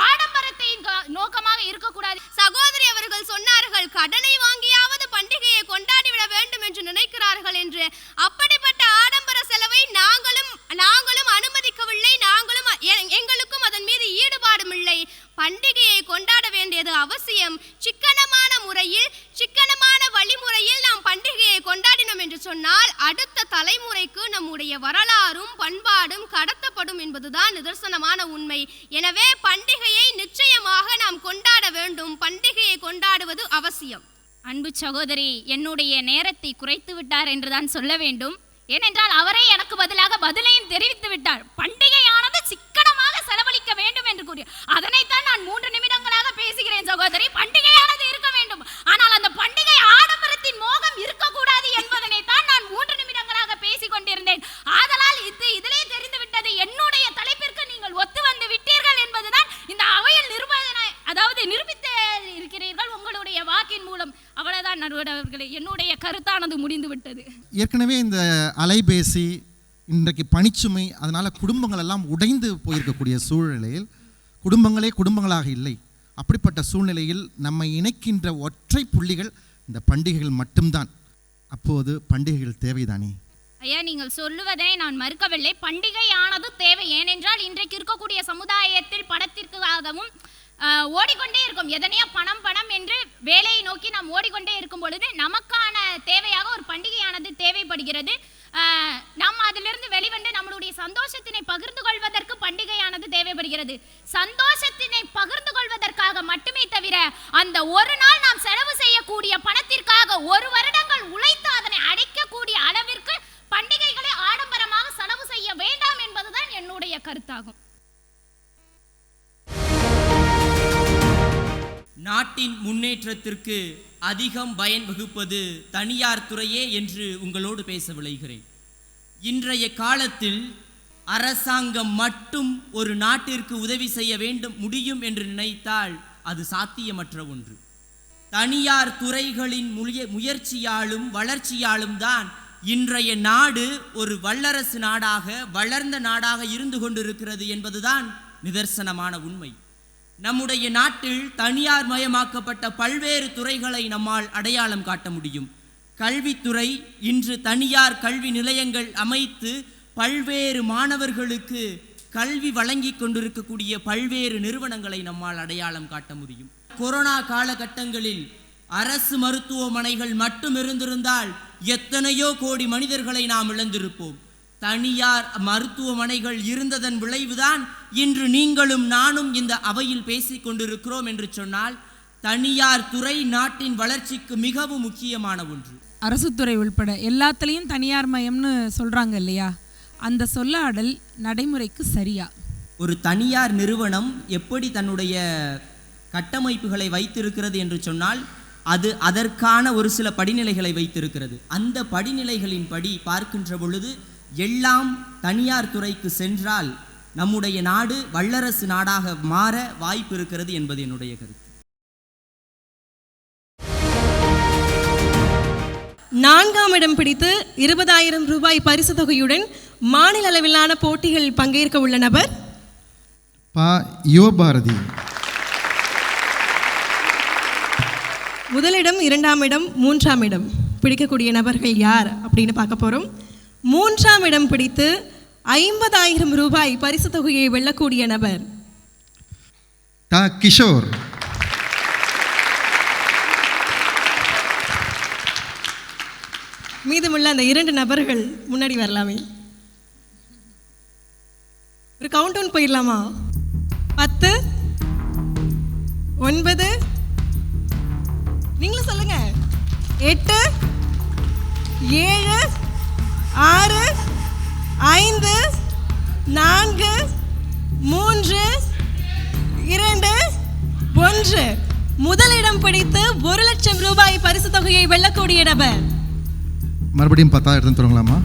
ஆடம்பரத்தை நோக்கமாக இருக்கக்கூடாது. சகோதரி அவர்கள் சொன்னார்கள் கடனை வாங்கியாவது பண்டிகையை கொண்டாடிவிட வேண்டும் என்று நினைக்கிறார்கள் என்று. அப்படிப்பட்ட ஆடம்பர செலவை நாங்களும் அனுமதிக்கவில்லை, எங்களுக்கும் அதன் மீது ஈடுபாடும் இல்லை. பண்டிகையை கொண்டாட வேண்டியது அவசியம். சிக்கனமான முறையில் சிக்கனமான வழிமுறையில் நாம் பண்டிகையை கொண்டாடினோம் என்று சொன்னால் அடுத்த தலைமுறைக்கு நம்முடைய வரலாறும் பண்பாடும் கடத்தப்படும் என்பதுதான் நிதர்சனமான உண்மை. எனவே பண்டிகையை நிச்சயமாக நாம் கொண்டாட வேண்டும். பண்டிகையை கொண்டாடுவது அவசியம். அன்பு சகோதரி என்னுடைய நேரத்தை குறைத்து விட்டார் என்றுதான் சொல்ல வேண்டும். ஏனென்றால் அவரே எனக்கு பதிலாக பதிலையும் தெரிவித்து விட்டார். பண்டிகையானது சிக்கனமாக செலவழிக்க வேண்டும் என்று கூறி அதனைத்தான் நான் 3 நிமிடங்களாக பேசுகிறேன் சகோதரி. பண்டிகையானது இருக்க வேண்டும், ஆனால் அந்த பண்டிகை ஆடம்பரத்தின் மோகம் இருக்கக்கூடாது என்பதனை தான் நான் 3 நிமிடங்களாக பேசிக் கொண்டிருந்தேன். ஆதலால் இதிலே தெரிந்துவிட்டது என்னுடைய தலைப்பிற்கு நீங்கள் ஒத்து வந்து விட்டீர்கள் என்பதுதான் இந்த அவையில் நிரூபித்து இருக்கிறீர்கள் உங்களுடைய வாக்கின் மூலம். அவ்வளவுதான் நடுவர்களே, என்னுடைய கருத்தானது முடிந்து விட்டது. ஏற்கனவே இந்த அலைபேசி இன்றைக்கு பணிச்சுமை அதனால் குடும்பங்கள் எல்லாம் உடைந்து போயிருக்கக்கூடிய சூழ்நிலையில் குடும்பங்களே குடும்பங்களாக இல்லை. அப்படிப்பட்ட சூழ்நிலையில் நம்மை இணைக்கின்ற ஒற்றை புள்ளிகள் இந்த பண்டிகைகள் மட்டும்தான். அப்போது பண்டிகைகள் தேவைதானே? ஐயா, நீங்கள் சொல்லுவதை நான் மறுக்கவில்லை. பண்டிகையானது தேவை. ஏனென்றால் இன்றைக்கு இருக்கக்கூடிய சமுதாயத்தில் பணத்திற்காகவும் ஓடிக்கொண்டே இருக்கும். எதனையோ பணம் பணம் என்று வேலையை நோக்கி நாம் ஓடிக்கொண்டே இருக்கும் பொழுது நமக்கான தேவையாக ஒரு பண்டிகையானது தேவைப்படுகிறது. நாம் அதிலிருந்து வெளிவந்து நம்மளுடைய சந்தோஷத்தினை பகிர்ந்து கொள்வதற்கு பண்டிகையானது தேவைப்படுகிறது. சந்தோஷத்தினை பகிர்ந்து கொள்வதற்காக மட்டுமே தவிர அந்த ஒரு நாள் நாம் செலவு செய்யக்கூடிய பணத்திற்காக 1 வருடங்கள் உழைத்து அதனை அடைக்கக்கூடிய அளவிற்கு பண்டிகைகளை ஆடம்பரமாக செலவு செய்ய வேண்டாம் என்பதுதான் என்னுடைய கருத்தாகும். நாட்டின் முன்னேற்றத்திற்கு அதிகம் பயன் வகுப்பது தனியார் துறையே என்று உங்களோடு பேச விளைகிறேன். இன்றைய காலத்தில் அரசாங்கம் மட்டும் ஒரு நாட்டிற்கு உதவி செய்ய முடியும் என்று நினைத்தால் அது சாத்தியமற்ற ஒன்று. தனியார் துறைகளின் முயற்சியாலும் வளர்ச்சியாலும் தான் இன்றைய நாடு ஒரு வல்லரசு நாடாக வளர்ந்த நாடாக இருந்து கொண்டிருக்கிறது என்பதுதான் நிதர்சனமான உண்மை. நம்முடைய நாட்டில் தனியார் மயமாக்கப்பட்ட பல்வேறு துறைகளை நம்மால் அடையாளம் காட்ட முடியும். கல்வித்துறை இன்று தனியார் கல்வி நிலையங்கள் அமைத்து பல்வேறு மாணவர்களுக்கு கல்வி வழங்கி கொண்டிருக்கக்கூடிய பல்வேறு நிறுவனங்களை நம்மால் அடையாளம் காட்ட முடியும். கொரோனா காலகட்டங்களில் அரசு மருத்துவமனைகள் மட்டும் இருந்திருந்தால் எத்தனையோ கோடி மனிதர்களை நாம் இழந்திருப்போம். தனியார் மருத்துவமனைகள் இருந்ததன் விளைவுதான் இன்று நீங்களும் நானும் இந்த அவையில் பேசிக் கொண்டிருக்கிறோம் என்று சொன்னால் தனியார் துறை நாட்டின் வளர்ச்சிக்கு மிகவும் முக்கியமான ஒன்று. அரசு துறை உள்பட எல்லாத்துலேயும் தனியார் மயம்னு சொல்கிறாங்க இல்லையா, அந்த சொல்லாடல் நடைமுறைக்கு சரியா? ஒரு தனியார் நிறுவனம் எப்படி தன்னுடைய கட்டமைப்புகளை வைத்திருக்கிறது என்று சொன்னால் அது அதற்கான ஒரு சில படிநிலைகளை வைத்திருக்கிறது. அந்த படிநிலைகளின்படி பார்க்கின்ற பொழுது எல்லாம் தனியார் துறைக்கு சென்றால் நம்முடைய நாடு வல்லரசு நாடாக மாற வாய்ப்பு இருக்கிறது என்பது என்னுடைய கருத்து. 4ஆம் இடம் பிடித்து 20,000 ரூபாய் பரிசு தொகையுடன் மாநில அளவிலான போட்டிகள் பங்கேற்க உள்ள நபர் யுவபாரதி. முதலிடம், 2ஆம் இடம், 3ஆம் இடம் பிடிக்கக்கூடிய நபர்கள் யார் அப்படின்னு பார்க்க போகிறோம். 3ஆம் இடம் பிடித்து 50,000 ரூபாய் பரிசு தொகையை வெல்லக்கூடிய நபர் கிஷோர். மீதமுள்ள அந்த 2 நபர்கள் முன்னாடி வரலாமே. ஒரு கவுண்ட் டவுன் போயிடலாமா? 10, 9, நீங்களும் சொல்லுங்க, 8, 7, 6, 5, 4, 3, 2, 1. முதலிடம் பிடித்து 1,00,000 ரூபாய் பரிசு தொகையை வெல்லக்கூடிய நபர் மறுபடியும் 10 எடுத்து தொடங்கலாமா?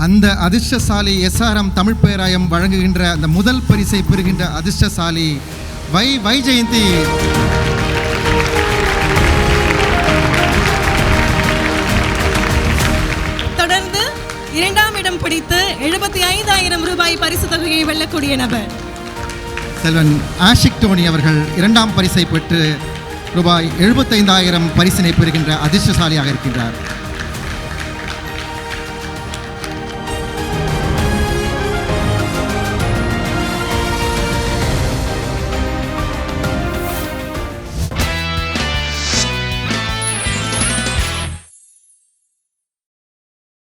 அந்த அதிர்ஷ்டசாலி SRM தமிழ் பேராயம் வழங்குகின்ற அந்த முதல் பரிசை பெறுகின்ற அதிர்ஷ்டசாலி வைஜெயந்தி. தொடர்ந்து 2ஆம் இடம் பிடித்து 75,000 ரூபாய் பரிசு தொகையை வெல்லக்கூடிய நபர் செல்வன் ஆஷிக் டோனி அவர்கள் 2ஆம் பரிசை பெற்று ரூபாய் 75,000 பரிசினை பெறுகின்ற அதிர்ஷ்டசாலியாக இருக்கின்றார்.